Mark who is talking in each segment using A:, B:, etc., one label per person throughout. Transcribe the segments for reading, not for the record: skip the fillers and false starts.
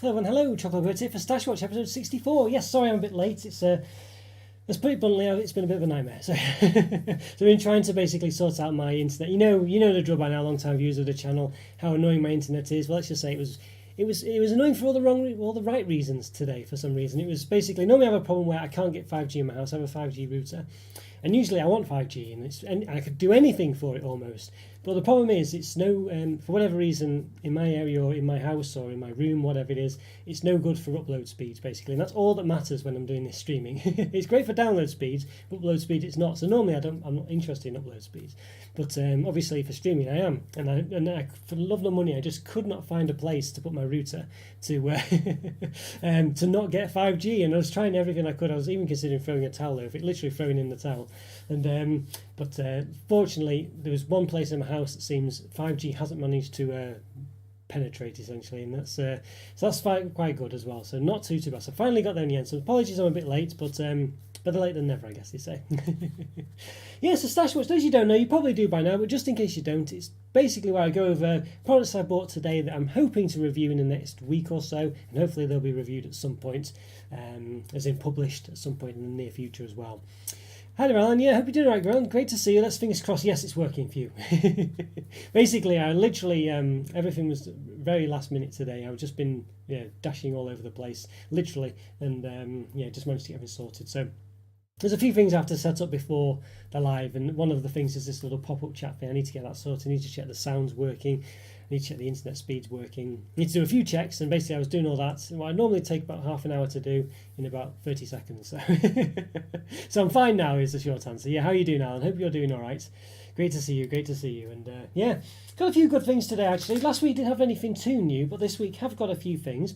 A: Hello and hello, Chocolo here for Stash Watch episode 64. Yes, sorry I'm a bit late. Let's put it bluntly, it's been a bit of a nightmare. So, I've been trying to basically sort out my internet. You know the drill by now, long time viewers of the channel, how annoying my internet is. Well, let's just say it was annoying for all the right reasons today. For some reason, it was basically normally I have a problem where I can't get 5G in my house. I have a 5G router, and usually I want 5G, and I could do anything for it almost. But the problem is, it's no for whatever reason in my area or in my house or in my room, whatever it is, it's no good for upload speeds basically, and that's all that matters when I'm doing this streaming. It's great for download speeds, but upload speed it's not. So normally I'm not interested in upload speeds, but obviously for streaming I am, and I, for love nor money, I just could not find a place to put my router to to not get 5G, and I was trying everything I could. I was even considering throwing a towel over it, literally throwing in the towel, and but fortunately there was one place in my house that seems 5G hasn't managed to penetrate essentially, and so that's quite good as well. So not too bad. So finally got there in the end. So apologies I'm a bit late, but better late than never, I guess they say. Yeah, so Stash Watch, those you don't know, you probably do by now, but just in case you don't, it's basically where I go over products I bought today that I'm hoping to review in the next week or so, and hopefully they'll be reviewed at some point, as in published at some point in the near future as well. Hi there, Alan. Yeah, hope you're doing all right, Grant. Great to see you. Let's fingers crossed. Yes, it's working for you. Basically, I literally everything was very last minute today. I've just been dashing all over the place, literally, and just managed to get everything sorted. So there's a few things I have to set up before the live, and one of the things is this little pop-up chat thing. I need to get that sorted. I need to check the sound's working. I need to check the internet speed's working. I need to do a few checks, and basically I was doing all that. What I normally take about half an hour to do in about 30 seconds. So, so I'm fine now is the short answer. Yeah, how are you doing, Alan? Hope you're doing all right. Great to see you. Great to see you. And got a few good things today actually. Last week didn't have anything too new, but this week have got a few things.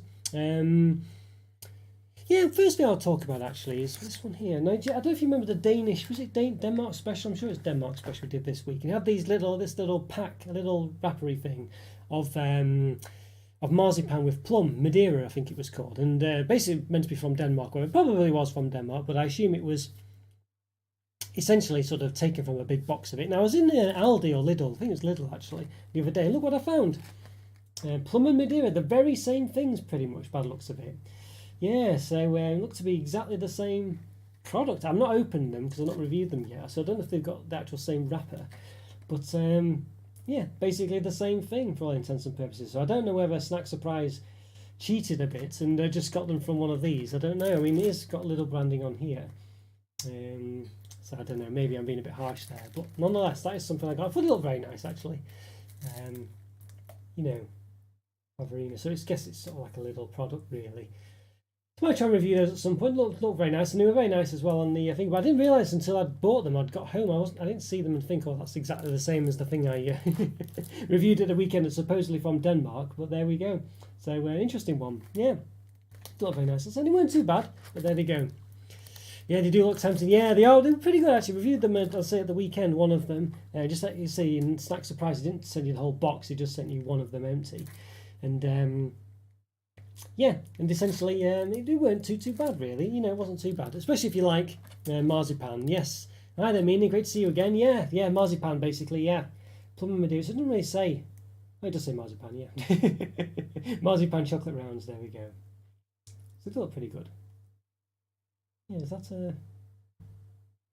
A: First thing I'll talk about actually is this one here. Now, I don't know if you remember the Danish, was it Denmark special? I'm sure it's Denmark special we did this week. And it had this little pack, a little wrappery thing of marzipan with plum, Madeira I think it was called. And basically meant to be from Denmark, or it probably was from Denmark, but I assume it was essentially sort of taken from a big box of it. Now I was in Aldi or Lidl, I think it was Lidl actually, the other day. Look what I found. Plum and Madeira, the very same things pretty much by the looks of it. Yeah, so look to be exactly the same product. I'm not opened them because I've not reviewed them yet, so I don't know if they've got the actual same wrapper. But basically the same thing for all intents and purposes. So I don't know whether Snack Surprise cheated a bit and just got them from one of these. I don't know. I mean, it's got a little branding on here. So I don't know. Maybe I'm being a bit harsh there. But nonetheless, that is something I got. I thought it looked very nice, actually. Poverina. So I guess it's sort of like a little product, really. I might try and review those at some point. Look very nice, and they were very nice as well on the thing. But I didn't realise until I'd bought them, I'd got home. I didn't see them and think, oh, that's exactly the same as the thing I reviewed at the weekend. It's supposedly from Denmark, but there we go. So interesting one. Yeah, not very nice. They weren't too bad, but there they go. Yeah, they do look tempting. Yeah, they are. They were pretty good actually. Reviewed them, I'll say at the weekend. One of them, just like you see in Snack Surprise, he didn't send you the whole box. He just sent you one of them empty, and and essentially they weren't too bad really. It wasn't too bad, especially if you like marzipan. Yes. Hi there, Meanie. Great to see you again. Yeah, marzipan basically. Yeah, plum and Madeira. So it doesn't really say. Oh, it does say marzipan. Yeah, marzipan chocolate rounds. There we go. So they look pretty good. Yeah, is that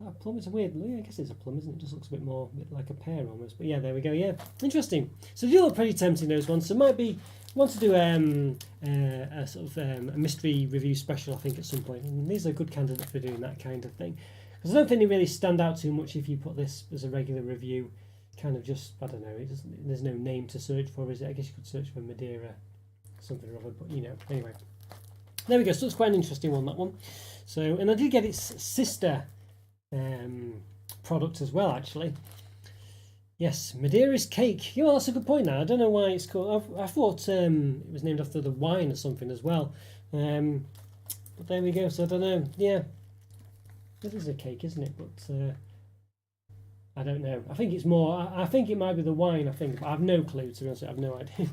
A: a plum? It's a weird. Yeah, I guess it's a plum, isn't it? It just looks a bit like a pear almost. But yeah, there we go. Yeah, interesting. So they look pretty tempting, those ones. So might be want to do a sort of a mystery review special, I think, at some point. And these are a good candidate for doing that kind of thing, because I don't think they really stand out too much if you put this as a regular review. Kind of just, I don't know. There's no name to search for, is it? I guess you could search for Madeira, something or other. But anyway, there we go. So it's quite an interesting one, that one. So, and I did get its sister product as well, actually. Yes, Madeira's cake. Yeah, well, that's a good point now. I don't know why it's called. I thought it was named after the wine or something as well. But there we go. So I don't know. Yeah, it is a cake, isn't it? But I don't know. I think it's more. I think it might be the wine. I think, but I have no clue. To be honest, I have no idea.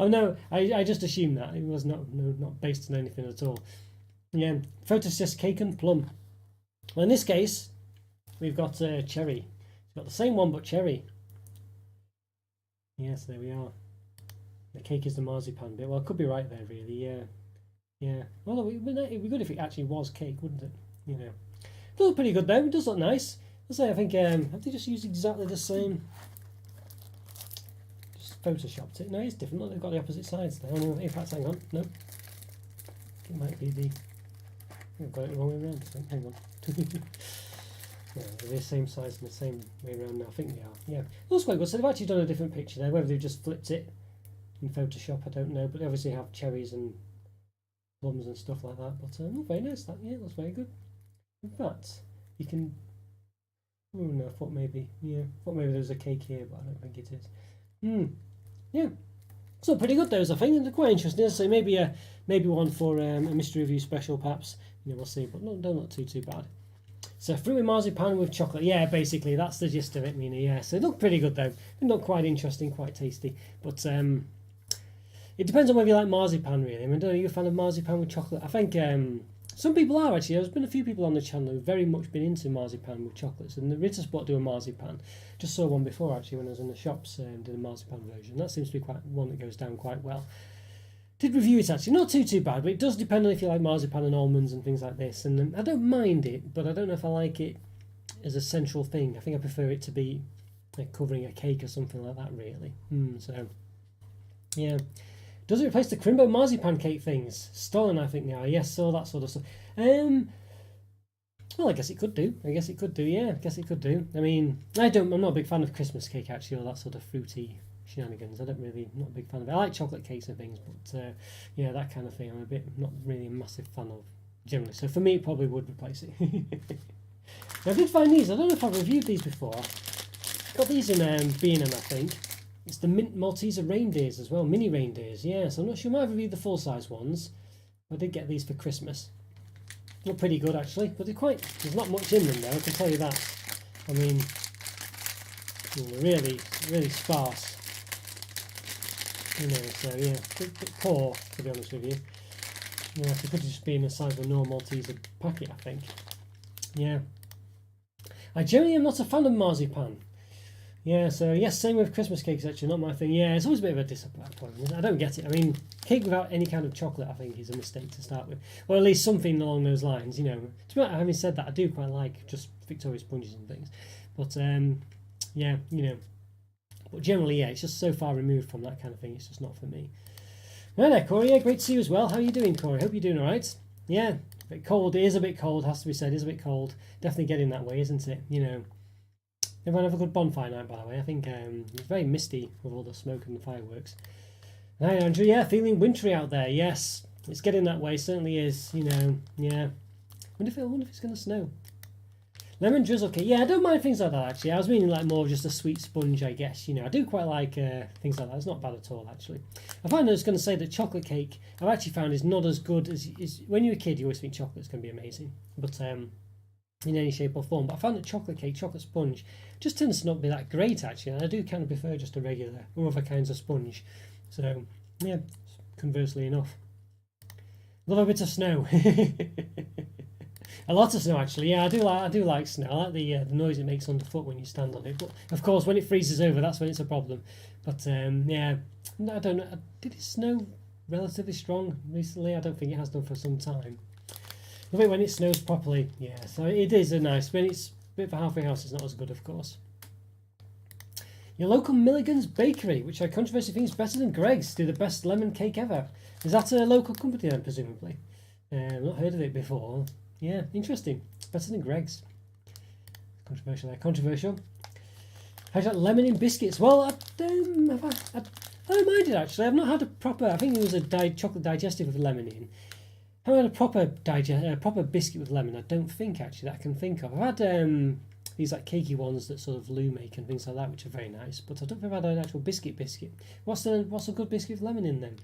A: Oh no, I just assumed that it was not based on anything at all. Yeah, photo says cake and plum. Well, in this case, we've got cherry. It's got the same one but cherry. Yes, there we are. The cake is the marzipan bit. Well, I could be right there, really. Yeah, yeah. Well, it'd be good if it actually was cake, wouldn't it? You know. It does look pretty good though. It does look nice. I say, I think have they just used exactly the same? Just photoshopped it. No, it's different. Look, they've got the opposite sides there. Oh, in fact, hang on. No, it might be the. I've got it the wrong way around. So hang on. Yeah, they're the same size and the same way around now. I think they are. Yeah, it looks quite good. So they've actually done a different picture there. Whether they've just flipped it in Photoshop, I don't know. But they obviously have cherries and plums and stuff like that. But look very nice. That looks very good. In fact, you can. Oh no, I thought maybe there's a cake here, but I don't think it is. Yeah. So pretty good those, I think. They're quite interesting. So maybe one for a mystery review special, perhaps. We'll see. But no, don't look too bad. So fruit with marzipan with chocolate. Yeah, basically that's the gist of it, Mina. Yeah. So it looked pretty good though. Not quite interesting, quite tasty. But it depends on whether you like marzipan, really. I mean, are you a fan of marzipan with chocolate? I think some people are actually. There's been a few people on the channel who've very much been into marzipan with chocolates, and the Ritter Spot do a marzipan. Just saw one before actually when I was in the shops, did a marzipan version. That seems to be quite one that goes down quite well. Did review it actually, not too bad, but it does depend on if you like marzipan and almonds and things like this. And I don't mind it, but I don't know if I like it as a central thing. I think I prefer it to be like covering a cake or something like that, really. So yeah. Does it replace the Crimbo marzipan cake things? Stolen, I think they are. Yes, so that sort of stuff. Well, I guess it could do. Yeah, I guess it could do. I mean, I'm not a big fan of Christmas cake actually, or that sort of fruity shenanigans. I'm not a big fan of it. I like chocolate cakes and things, but yeah, that kind of thing I'm not really a massive fan of generally. So for me, it probably would replace it. Now, I did find these. I don't know if I've reviewed these before. Got these in B&M, I think. It's the mint Malteser reindeers as well, mini reindeers. Yeah, so I'm not sure. I might have reviewed the full-size ones. I did get these for Christmas. Look pretty good actually, but there's not much in them though, I can tell you that. I mean, really, really sparse. So yeah, bit poor to be honest with you. Yeah, it could just be in the size of a normal Malteser packet, I think. Yeah. I generally am not a fan of marzipan. Yeah, so yes, same with Christmas cakes actually, not my thing. Yeah, it's always a bit of a disappointment. I don't get it. I mean, cake without any kind of chocolate, I think, is a mistake to start with. Or at least something along those lines, To be honest, having said that, I do quite like just Victoria sponges and things. But, yeah, But generally, yeah, it's just so far removed from that kind of thing. It's just not for me. Right there, Corey. Yeah, great to see you as well. How are you doing, Corey? Hope you're doing all right. Yeah, a bit cold. It is a bit cold, has to be said. It is a bit cold. Definitely getting that way, isn't it? Everyone have a good bonfire night, by the way. I think it's very misty with all the smoke and the fireworks. Hi, Andrew. Yeah, feeling wintry out there. Yes, it's getting that way. Certainly is. Yeah. Wonder if it's going to snow. Lemon drizzle cake. Yeah, I don't mind things like that actually. I was meaning like more of just a sweet sponge, I guess. I do quite like things like that. It's not bad at all actually. I find I was going to say that chocolate cake I've actually found is not as good as when you're a kid. You always think chocolate's going to be amazing, but in any shape or form. But I found that chocolate cake, chocolate sponge, just tends to not be that great actually. And I do kind of prefer just a regular or other kinds of sponge. So yeah, conversely enough. Love a bit of snow. A lot of snow actually. Yeah, I do like snow. I like the noise it makes underfoot when you stand on it. But of course, when it freezes over, that's when it's a problem. But yeah, I don't know. Did it snow relatively strong recently? I don't think it has done for some time. Love it when it snows properly. Yeah, so it is a nice. When it's a bit of a halfway house, it's not as good, of course. Your local Milligan's Bakery, which I controversy think is better than Greg's, do the best lemon cake ever. Is that a local company then, presumably? I've not heard of it before. Yeah, interesting. Better than Greg's. Controversial there. Controversial. How's that lemon in biscuits? Well, I don't mind it actually. I've not had a proper. I think it was a chocolate digestive with lemon in. I haven't had a proper biscuit with lemon. I don't think actually that I can think of. I've had these like cakey ones that sort of Lou make and things like that, which are very nice. But I don't think I've had an actual biscuit. What's a good biscuit with lemon in then?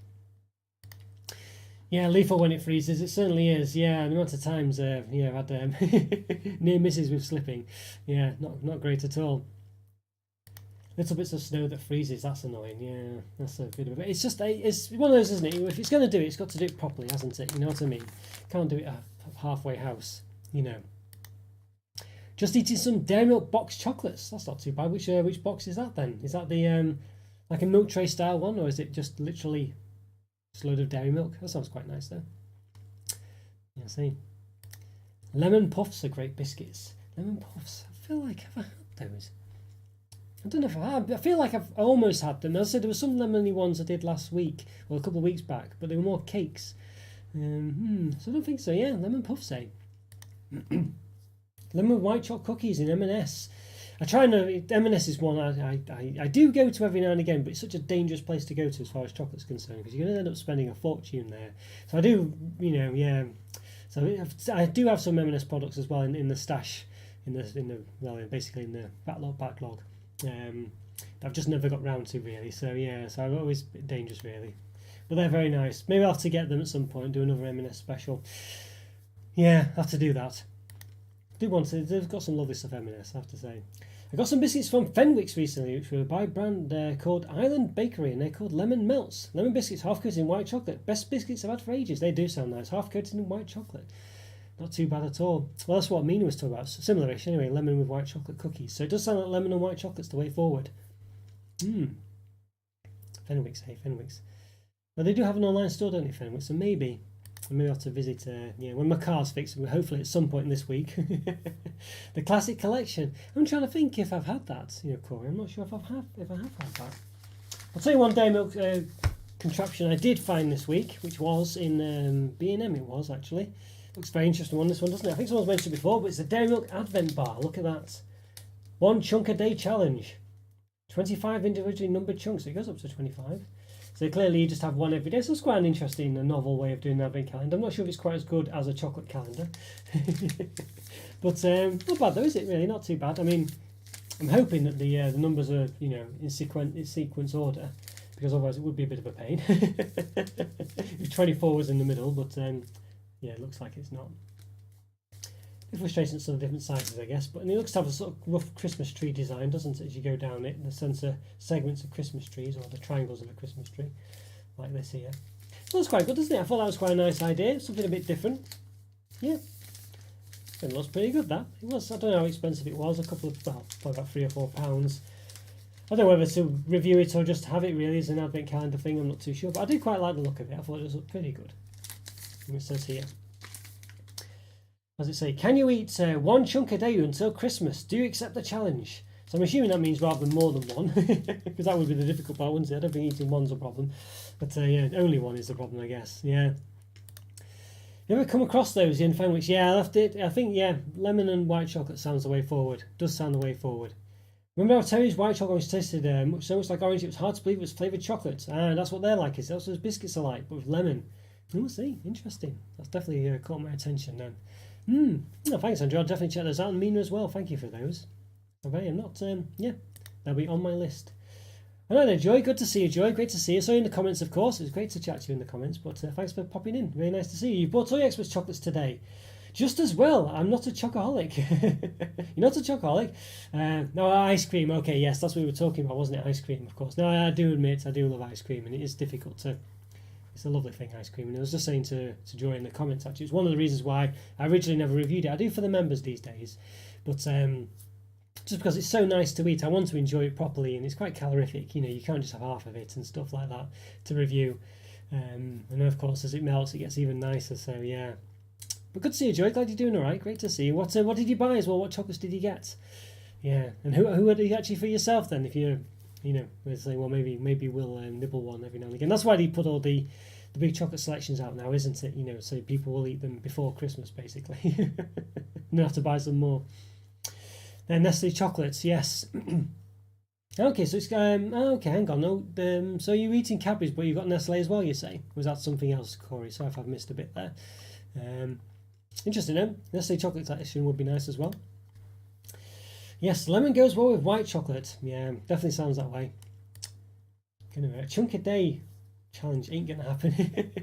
A: Yeah, lethal when it freezes. It certainly is. Yeah, the amount of times I've had near misses with slipping. Yeah, not great at all. Little bits of snow that freezes. That's annoying. Yeah, that's a bit of it. It's one of those, isn't it? If it's going to do it, it's got to do it properly, hasn't it? You know what I mean? Can't do it at a halfway house. Just eating some Dairy Milk box chocolates. That's not too bad. Which box is that then? Is that the Like a milk tray style one, or is it just literally just a load of dairy milk? That sounds quite nice though. Yeah, see. Lemon puffs are great biscuits. Lemon puffs. I feel like have I had those? I don't know if I have. I feel like I've almost had them. As I said, there were some lemony ones I did last week, or a couple of weeks back, but they were more cakes. So I don't think so. Yeah, lemon puffs, eh? Lemon white chocolate cookies in M&S. I try and M&S is one I do go to every now and again, but it's such a dangerous place to go to as far as chocolate's concerned, because you're going to end up spending a fortune there. So I do, yeah. So I do have some M&S products as well in the stash, basically in the backlog. I've just never got round to really. So yeah, so I've always been dangerous really, but they're very nice. Maybe I'll have to get them at some point and do another M&S special. Yeah, I have to do that. I do want to. They've got some lovely stuff M&S, I have to say. I got some biscuits from Fenwick's recently, which were by a brand called Island Bakery, and they're called Lemon Melts. Lemon biscuits, half coated in white chocolate. Best biscuits I've had for ages. They do sound nice. Half coated in white chocolate. Not too bad at all. Well, that's what Mina was talking about. Similar-ish, anyway. Lemon with white chocolate cookies. So it does sound like lemon and white chocolate's the way forward. Fenwick's, hey, Fenwick's. Well, they do have an online store, don't they, Fenwick's? So maybe I'll have to visit, when my car's fixed, hopefully at some point this week. The classic collection. I'm trying to think if I've had that, Corey. I'm not sure if I have had that. I'll tell you one dairy milk contraption I did find this week, which was in B&M. It was actually. Looks very interesting one, this one, doesn't it? I think someone's mentioned it before, but it's a dairy milk advent bar. Look at that. 1 chunk a day challenge. 25 individually numbered chunks. It goes up to 25. So clearly you just have one every day. So it's quite an interesting and novel way of doing an advent calendar. I'm not sure if it's quite as good as a chocolate calendar. But not bad though, is it really? Not too bad. I mean, I'm hoping that the numbers are, in sequence order, because otherwise it would be a bit of a pain. If 24 was in the middle, but yeah, it looks like it's not. It's frustrating, some different sizes, I guess, but it looks to have a sort of rough Christmas tree design, doesn't it, as you go down it, in the sense of segments of Christmas trees, or the triangles of a Christmas tree, like this here. So that's quite good, doesn't it? I thought that was quite a nice idea, something a bit different. Yeah, it looks pretty good, that. It was, I don't know how expensive it was, probably about £3 or £4. I don't know whether to review it or just have it really as an advent calendar thing, I'm not too sure, but I do quite like the look of it. I thought it was pretty good. And it says here, as it say, can you eat 1 chunk a day until Christmas? Do you accept the challenge? So I'm assuming that means rather than more than one, because that would be the difficult part, wouldn't it? I don't think eating one's a problem, but yeah, only one is the problem, I guess. Yeah. You ever come across those in Fenwick's? Yeah, I think yeah, lemon and white chocolate sounds the way forward. Does sound the way forward. Remember how Terry's white chocolate was tasted so much like orange, it was hard to believe it was flavoured chocolate. And that's what they're like. That's what those biscuits are like, but with lemon. We'll see. Interesting. That's definitely caught my attention then. No, thanks, Andrew. I'll definitely check those out. And Mina as well. Thank you for those. Okay, I'm not. Yeah, they'll be on my list. All right then, Joy. Good to see you, Joy. Great to see you. Saw you in the comments, of course. It was great to chat to you in the comments. But thanks for popping in. Very nice to see you. You bought all your Express chocolates today. Just as well. I'm not a chocoholic. You're not a chocoholic. No, ice cream. Okay, yes, that's what we were talking about, wasn't it? Ice cream, of course. No, I do admit I do love ice cream, and it is difficult to. It's a lovely thing, ice cream. And I was just saying to Joy in the comments, actually, it's one of the reasons why I originally never reviewed it. I do for the members these days, but just because it's so nice to eat, I want to enjoy it properly, and it's quite calorific. You can't just have half of it and stuff like that to review. And then, of course, as it melts, it gets even nicer. So yeah. But good to see you, Joy. Glad you're doing all right. Great to see you. What did you buy as well? What chocolates did you get? Yeah, and who are you actually for yourself then? If you're we'll say, well, maybe we'll nibble one every now and again. That's why they put all the big chocolate selections out now, isn't it? So people will eat them before Christmas, basically. You don't have to buy some more. Then Nestle chocolates, yes. Okay, so it's okay. Hang on, no. So you're eating Cadbury's, but you've got Nestle as well. You say? Was that something else, Corey? Sorry if I've missed a bit there. Interesting, no? Nestle chocolate collection would be nice as well. Yes, lemon goes well with white chocolate. Yeah, definitely sounds that way. A chunk a day challenge ain't gonna happen.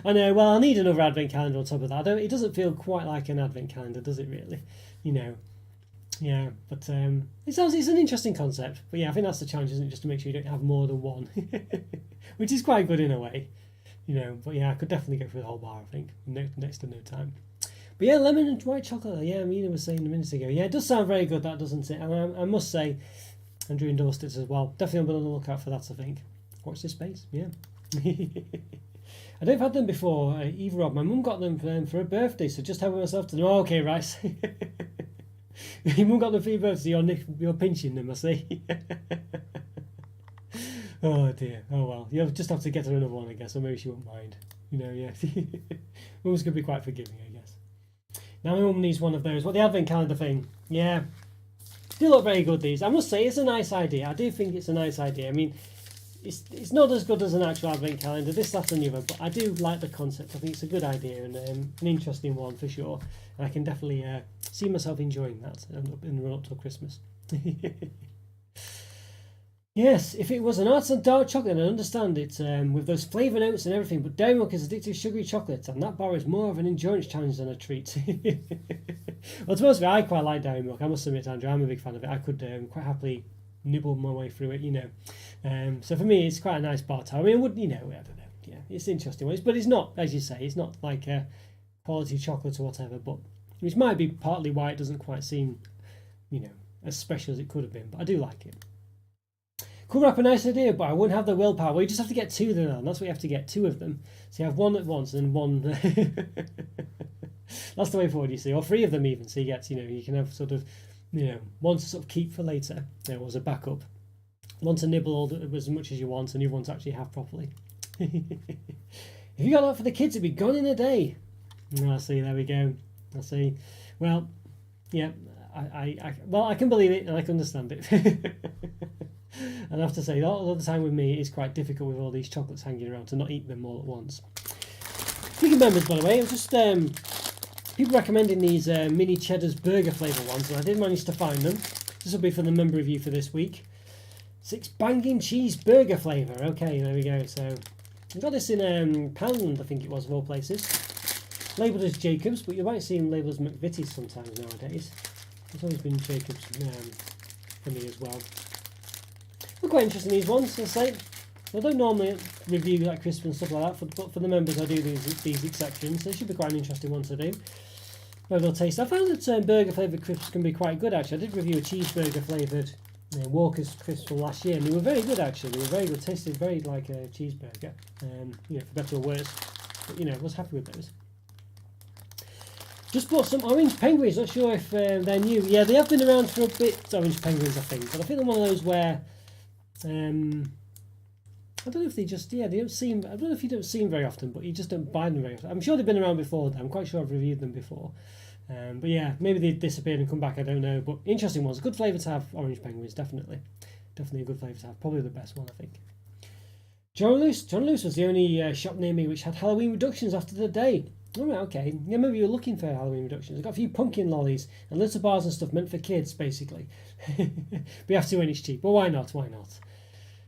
A: I know. Well, I'll need another advent calendar on top of that. It doesn't feel quite like an advent calendar, does it? Really? Yeah. But it's an interesting concept. But yeah, I think that's the challenge, isn't it? Just to make sure you don't have more than one, which is quite good in a way. But yeah, I could definitely go through the whole bar. I think next to no time. But yeah, lemon and white chocolate. Yeah, Mina was saying a minute ago. Yeah, it does sound very good, that, doesn't it? And I must say, Andrew endorsed it as well. Definitely on the lookout for that, I think. Watch this space, yeah. I don't have had them before, either, Rob. My mum got them for her birthday, so just helping myself to them. Oh, okay, Rice. Your mum got them for your birthday, you're pinching them, I see. Oh dear. Oh well. You'll just have to get her another one, I guess, or maybe she won't mind. Yeah. Mum's going to be quite forgiving, I guess. Now my mum needs one of those. What, the advent calendar thing? Yeah. They look very good, these. I must say, it's a nice idea. I do think it's a nice idea. I mean, it's not as good as an actual advent calendar, this, that and the other, but I do like the concept. I think it's a good idea and an interesting one for sure. And I can definitely see myself enjoying that in the run up till Christmas. Yes, if it was an artisan dark chocolate, I understand it, with those flavour notes and everything, but dairy milk is addictive sugary chocolate, and that bar is more of an endurance challenge than a treat. Well, to be honest with you, I quite like dairy milk, I must admit, Andrew, I'm a big fan of it. I could quite happily nibble my way through it, so for me, it's quite a nice bar to have. I mean, I don't know, yeah, it's an interesting one, but it's not, as you say, it's not like a quality chocolate or whatever, but which might be partly why it doesn't quite seem, as special as it could have been, but I do like it. Could wrap a nice idea, but I wouldn't have the willpower. Well, you just have to get two of them, and that's what you have to get, two of them. So you have one at once and one. That's the way forward, you see, or three of them even. So you get, you can have sort of, one to sort of keep for later, as a backup. One to nibble as much as you want, and the other one to actually have properly. If you got that for the kids, it'd be gone in a day. I see. There we go. I see. Well, yeah. I can believe it and I can understand it. And I have to say, all the time with me, it's quite difficult with all these chocolates hanging around to not eat them all at once. Speaking of members, by the way, it was just people recommending these mini cheddars burger flavour ones, and I did manage to find them. This will be for the member review for this week. 6 banging cheese burger flavour. Okay, there we go. So I got this in Poundland, I think it was, of all places. Labelled as Jacobs, but you might see them labelled as McVitie's sometimes nowadays. It's always been Jacobs for me as well. They're quite interesting, these ones, I say. I don't normally review like crisps and stuff like that, but for the members I do these exceptions. They should be quite an interesting one to do. Very well tasted. I found that burger flavoured crisps can be quite good actually. I did review a cheeseburger flavoured Walker's crisps from last year, and they were very good actually. They were very good, tasted very like a cheeseburger, for better or worse. But I was happy with those. Just bought some orange penguins, not sure if they're new. Yeah, they have been around for a bit, orange penguins I think, but I think they're one of those where I don't know if they just, they don't seem, I don't know if you don't see them very often, but you just don't buy them very often. I'm sure they've been around before, I'm quite sure I've reviewed them before. But yeah, maybe they disappeared and come back, I don't know. But interesting ones, good flavour to have, orange penguins, definitely. Definitely a good flavour to have, probably the best one, I think. John Lewis was the only shop near me which had Halloween reductions after the day. Oh, right, okay. Yeah, maybe you're looking for Halloween reductions. I've got a few pumpkin lollies and little bars and stuff meant for kids, basically. But you have to when it's cheap. Well, why not?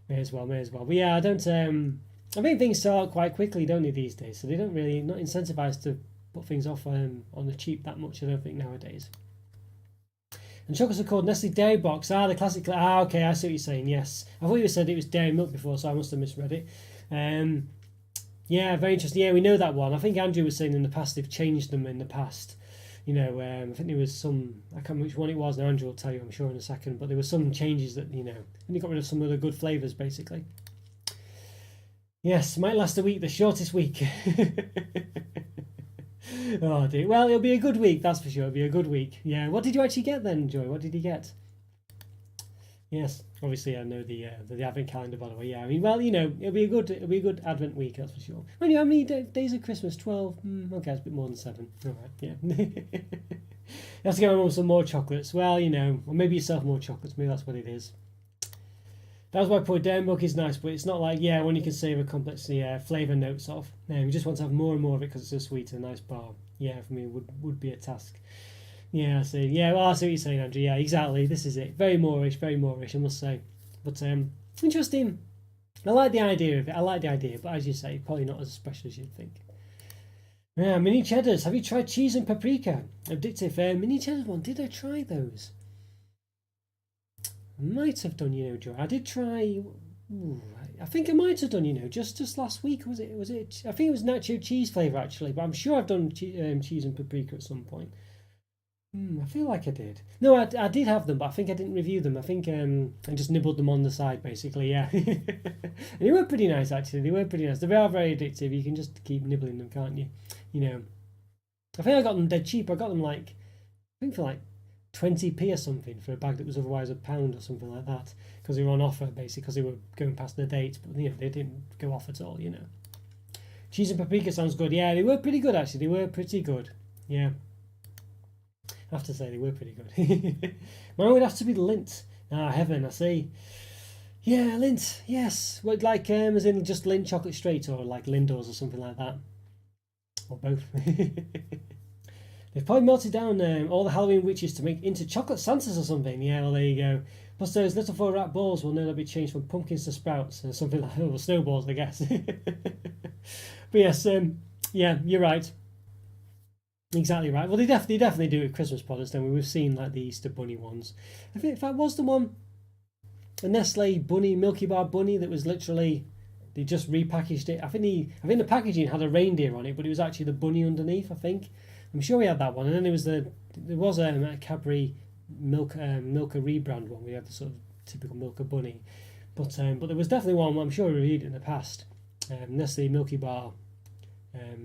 A: May as well. But yeah, I don't. I think things sell out quite quickly, don't they, these days? So they don't really, not incentivized to put things off on the cheap that much, I don't think, nowadays. And chocolates are called Nestle Dairy Box. The classic. Okay, I see what you're saying, yes. I thought you said it was dairy milk before, so I must have misread it. Yeah, very interesting. Yeah, we know that one. I think Andrew was saying in the past they've changed them in the past. I think there was some, I can't remember which one it was, and Andrew will tell you, I'm sure, in a second, but there were some changes that, and you got rid of some of the good flavours, basically. Yes, might last a week, the shortest week. Oh dear. Well, it'll be a good week, that's for sure. It'll be a good week. Yeah. What did you actually get then, Joy? What did you get? Yes, obviously I know the advent calendar, by the way. Yeah, I mean, well, it'll be a good advent week, that's for sure. Well, how many days of Christmas? 12. Okay, it's a bit more than 7. All right, yeah. You have to get my mum some more chocolates. Well, or maybe yourself more chocolates. Maybe that's what it is. That's why put dairy milk is nice, but it's not like when you can save a complex flavour notes off. You just want to have more and more of it because it's so sweet and a nice bar. Yeah, for me would be a task. Yeah, I see. Yeah, well, I see what you're saying, Andrew. Yeah, exactly. This is it. Very Moorish, I must say. But interesting. I like the idea of it. But as you say, probably not as special as you'd think. Yeah, mini cheddars. Have you tried cheese and paprika? Addictive. Mini cheddars one. Did I try those? I might have done, Joe. I did try. I think I might have done, just last week. Was it? I think it was nacho cheese flavour actually, but I'm sure I've done cheese and paprika at some point. I feel like I did. No, I did have them, but I think I didn't review them. I think I just nibbled them on the side, basically. Yeah, and they were pretty nice actually. They were pretty nice. They are very addictive. You can just keep nibbling them, can't you? You know. I think I got them dead cheap. I got them like I think for like 20p or something for a bag that was otherwise £1 or something like that, because they were on offer basically because they were going past the date, but you know they didn't go off at all. You know. Cheese and paprika sounds good. Yeah, they were pretty good actually. They were pretty good. Yeah. I have to say they were pretty good. Mine would have to be the Lindt. Ah, heaven, I see. Yeah, Lindt, yes. What, like, as in just Lindt chocolate straight or like Lindors or something like that? Or both. They've probably melted down all the Halloween witches to make into chocolate Santas or something. Yeah, well, there you go. Plus, those little 4-wrap balls will no doubt be changed from pumpkins to sprouts or something like that. Or snowballs, I guess. But yes, yeah, you're right. Exactly right. Well, they definitely do with Christmas products. Then we've seen like the Easter Bunny ones. I think if that was the one, a Nestle Bunny Milky Bar Bunny that was literally they just repackaged it. I think the packaging had a reindeer on it, but it was actually the bunny underneath. I think I'm sure we had that one, and then there was a Cadbury Milka rebrand one. We had the sort of typical Milka Bunny, but there was definitely one. I'm sure we reviewed it in the past. Nestle Milky Bar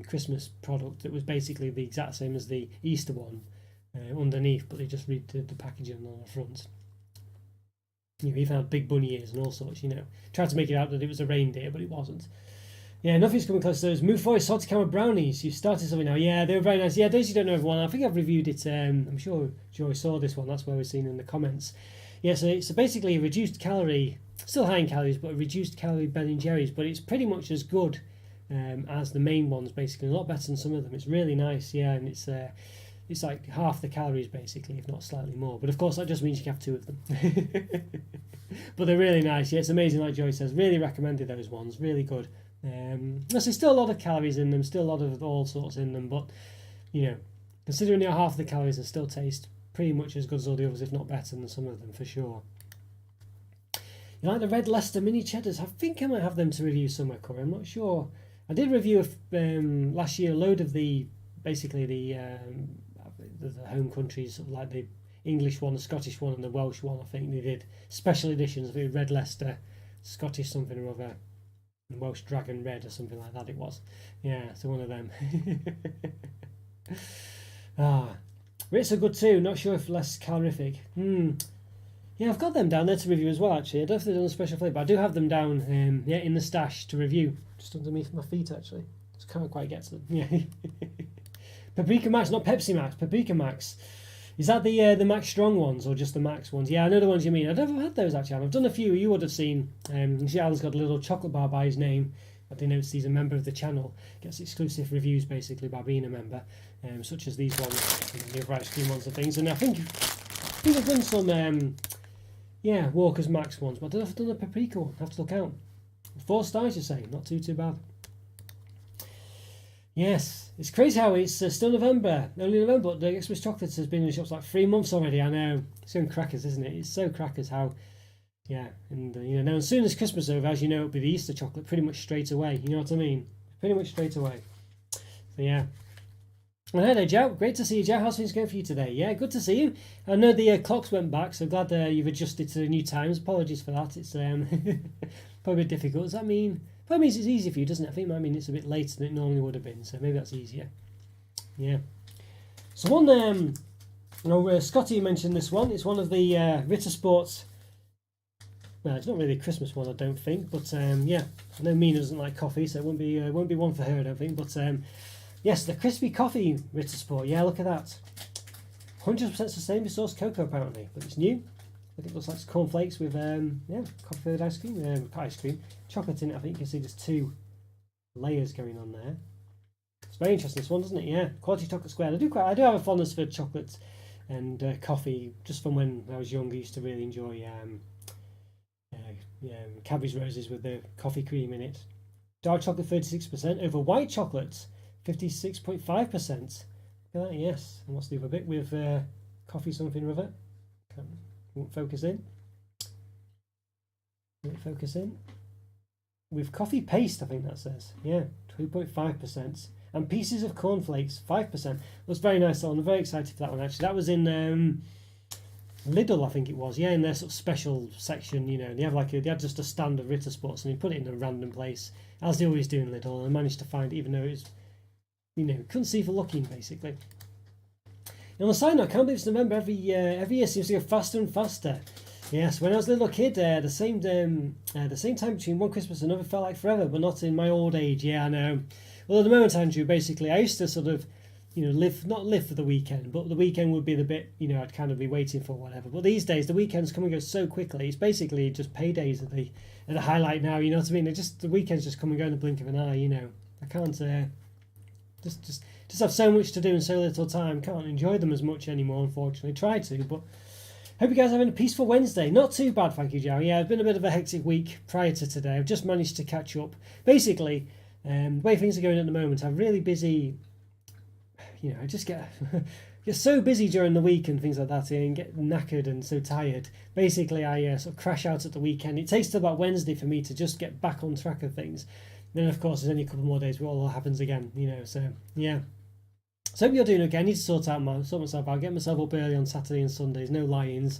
A: Christmas product that was basically the exact same as the Easter one underneath, but they just redid the packaging on the front. You know, even had big bunny ears and all sorts. You know, tried to make it out that it was a reindeer, but it wasn't. Yeah, nothing's coming close to those. Move Forest Salted Caramel Brownies. You started something now. Yeah, they were very nice. Yeah, those you don't know everyone. I think I've reviewed it. I'm sure Joy saw this one. That's where we're seeing in the comments. Yeah, so basically a reduced calorie, still high in calories, but a reduced calorie Ben and Jerry's. But it's pretty much as good as the main ones, basically. A lot better than some of them. It's really nice. Yeah, and it's like half the calories basically, if not slightly more. But of course, that just means you can have 2 of them. But they're really nice. Yeah, it's amazing. Like Joy says, really recommended those ones. Really good. There's still a lot of calories in them, still a lot of all sorts in them, but you know, considering they're half the calories, they still taste pretty much as good as all the others, if not better than some of them for sure. You like the Red Leicester mini cheddars? I think I might have them to review somewhere, Corey. I'm not sure. I did review last year a load of the home countries, sort of like the English one, the Scottish one, and the Welsh one. I think they did special editions of it, Red Leicester, Scottish something or other. Welsh Dragon Red or something like that it was. Yeah, so one of them. Ritz are good too, not sure if less calorific. Yeah, I've got them down there to review as well actually. I don't know if they've done a special flavour, but I do have them down in the stash to review. Just underneath my feet actually. Just can't quite get to them. Yeah. Paprika Max, not Pepsi Max, Paprika Max. Is that the Max Strong ones or just the Max ones? Yeah, I know the ones you mean. I've never had those actually. I've done a few. You would have seen. You see, Alan's got a little chocolate bar by his name. I didn't notice he's a member of the channel. Gets exclusive reviews basically by being a member, such as these ones, and the other ice cream ones and things. And I think I've done some, Walker's Max ones, but I don't know if I've done the paprika one. I have to look out. 4 stars, you say? Not too bad. Yes, it's crazy how it's still November, only November, but the Express Chocolates has been in the shops like 3 months already. I know, it's going crackers, isn't it? It's so crackers how, and now as soon as Christmas is over, as you know, it'll be the Easter chocolate pretty much straight away. You know what I mean? Pretty much straight away. So yeah. Well, hello, Joe. Great to see you, Joe. How's things going for you today? Yeah, good to see you. I know the clocks went back, so glad you've adjusted to the new times. Apologies for that. It's probably a bit difficult. Does that mean? Probably means it's easier for you, doesn't it? I think it might mean it's a bit later than it normally would have been, so maybe that's easier. Yeah. So one, Scotty mentioned this one. It's one of the Ritter Sports. Well, it's not really a Christmas one, I don't think, but I know Mina doesn't like coffee, so it won't be one for her, I don't think. But yes, the crispy coffee Ritter Sport. Yeah, look at that. 100% sustainably sourced cocoa apparently, but it's new. It looks like it's cornflakes with coffee flavored ice cream, chocolate in it. I think you can see there's 2 layers going on there. It's very interesting this one, doesn't it? Yeah, quality chocolate square. I do have a fondness for chocolate and coffee. Just from when I was young, I used to really enjoy Cadbury's Roses with the coffee cream in it. Dark chocolate 36% over white chocolate 56.5%. Look at that, yes. And what's the other bit with coffee something or other? Won't focus in. Won't focus in. With coffee paste, I think that says. Yeah, 2.5%. and pieces of cornflakes, 5%. Looks very nice. I'm very excited for that one actually. That was in Lidl, I think it was. Yeah, in their sort of special section. You know, they had just a stand of Ritter Sports, and they put it in a random place, as they always do in Lidl. And I managed to find it, even though it was, you know, couldn't see for looking basically. And on the side note, I can't believe it's November. Every year seems to go faster and faster. Yes, when I was a little kid, the same time between one Christmas and another felt like forever, but not in my old age. Yeah, I know. Well, at the moment, Andrew, basically, I used to sort of, you know, not live for the weekend, but the weekend would be the bit, you know, I'd kind of be waiting for whatever. But these days, the weekends come and go so quickly. It's basically just paydays at the highlight now. You know what I mean? The weekends just come and go in the blink of an eye. You know, I can't just have so much to do in so little time. Can't enjoy them as much anymore, unfortunately. Try to, but. Hope you guys are having a peaceful Wednesday. Not too bad, thank you, Joe. Yeah, it's been a bit of a hectic week prior to today. I've just managed to catch up. Basically, the way things are going at the moment, I'm really busy. You know, I just get so busy during the week and things like that, and get knackered and so tired. Basically, I sort of crash out at the weekend. It takes till about Wednesday for me to just get back on track of things. Then, of course, there's only a couple more days where it all happens again. You know, so yeah. So hope you're doing okay. I need to sort myself out, get myself up early on Saturday and Sundays, no lie-ins,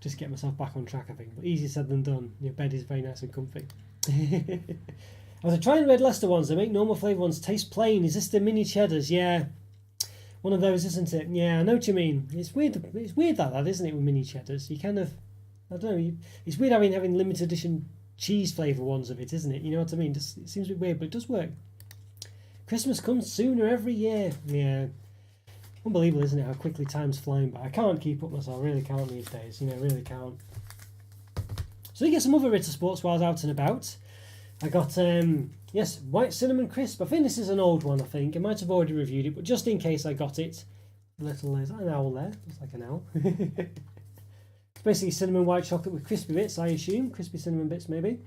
A: just get myself back on track, I think. But easier said than done. Your bed is very nice and comfy. I was trying red Leicester ones. They make normal flavour ones taste plain. Is this the mini cheddars? Yeah, one of those, isn't it? Yeah, I know what you mean. It's weird that, isn't it, with mini cheddars? You kind of, I don't know. It's weird having limited edition cheese flavour ones of it, isn't it? You know what I mean? It seems a bit weird, but it does work. Christmas comes sooner every year. Yeah. Unbelievable, isn't it, how quickly time's flying by. I can't keep up myself, I really can't these days. You know, really can't. So we get some other Ritter Sports while I was out and about. I got, yes, white cinnamon crisp. I think this is an old one, I think. I might have already reviewed it, but just in case I got it. Is that an owl there? Looks like an owl. It's basically cinnamon white chocolate with crispy bits, I assume. Crispy cinnamon bits, maybe.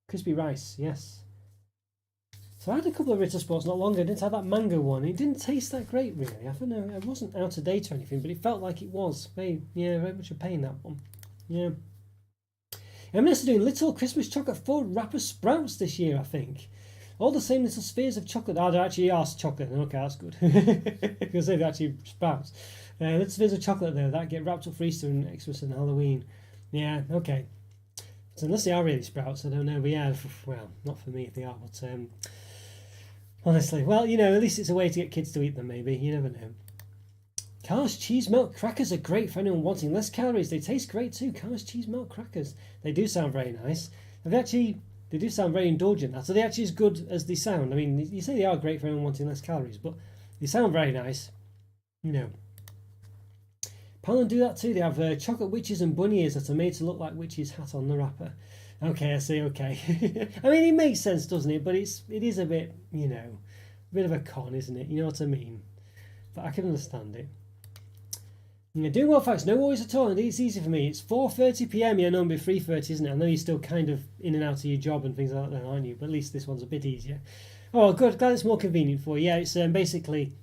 A: Crispy rice, yes. So I had a couple of Ritter Sports not long ago. I didn't have that mango one. It didn't taste that great, really. I don't know. It wasn't out of date or anything, but it felt like it was. Very much a pain, that one. Yeah. I'm also doing little Christmas chocolate forward wrapper sprouts this year, I think. All the same little spheres of chocolate. Oh, they actually are chocolate. Okay, that's good. Because they're actually sprouts. Little spheres of chocolate there that get wrapped up for Easter and Xmas and Halloween. Yeah, okay. So unless they are really sprouts, I don't know. But yeah, well, not for me if they are. But honestly, well, you know, at least it's a way to get kids to eat them, maybe. You never know. Carr's cheese melt crackers are great for anyone wanting less calories. They taste great too. Carr's cheese melt crackers. They do sound very nice. They do sound very indulgent. Are they actually as good as they sound? I mean, you say they are great for anyone wanting less calories, but they sound very nice. You know. Poundland do that too. They have chocolate witches and bunny ears that are made to look like witches' hat on the wrapper. Okay, I see, okay. I mean, it makes sense, doesn't it? But it is a bit, you know, a bit of a con, isn't it? You know what I mean? But I can understand it. Yeah, doing well, thanks. No worries at all. It's easy for me. It's 4:30 p.m. Yeah, no, it'll be 3:30, isn't it? I know you're still kind of in and out of your job and things like that, aren't you? But at least this one's a bit easier. Oh, good. Glad it's more convenient for you. Yeah, it's basically,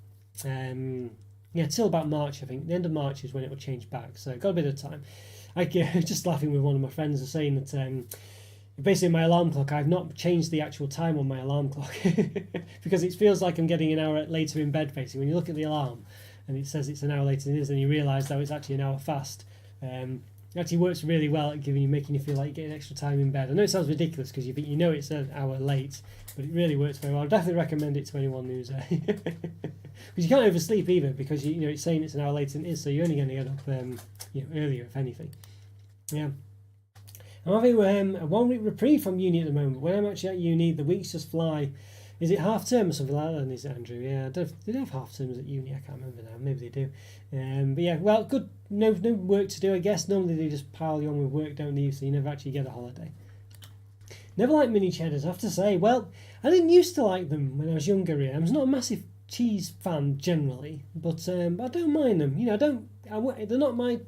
A: till about March, I think. The end of March is when it will change back. So got a bit of time. Just laughing with one of my friends and saying that basically my alarm clock, I've not changed the actual time on my alarm clock because it feels like I'm getting an hour later in bed, basically. When you look at the alarm and it says it's an hour later than it is, and you realise that it's actually an hour fast. It actually works really well at making you feel like you're getting extra time in bed. I know it sounds ridiculous because you know it's an hour late, but it really works very well. I'd definitely recommend it to anyone who's because you can't oversleep either, because you know it's saying it's an hour later than it is, so you're only going to get up earlier if anything. Yeah. I'm having a 1 week reprieve from uni at the moment. When I'm actually at uni, the weeks just fly. Is it half term or something like that? Is it, Andrew? Yeah, do they have half terms at uni? I can't remember now. Maybe they do. But yeah, well, good. No work to do, I guess. Normally they just pile you on with work, don't they? So you never actually get a holiday. Never liked mini cheddars, I have to say. Well, I didn't used to like them when I was younger. I was not a massive cheese fan generally, but I don't mind them. You know, they're not my.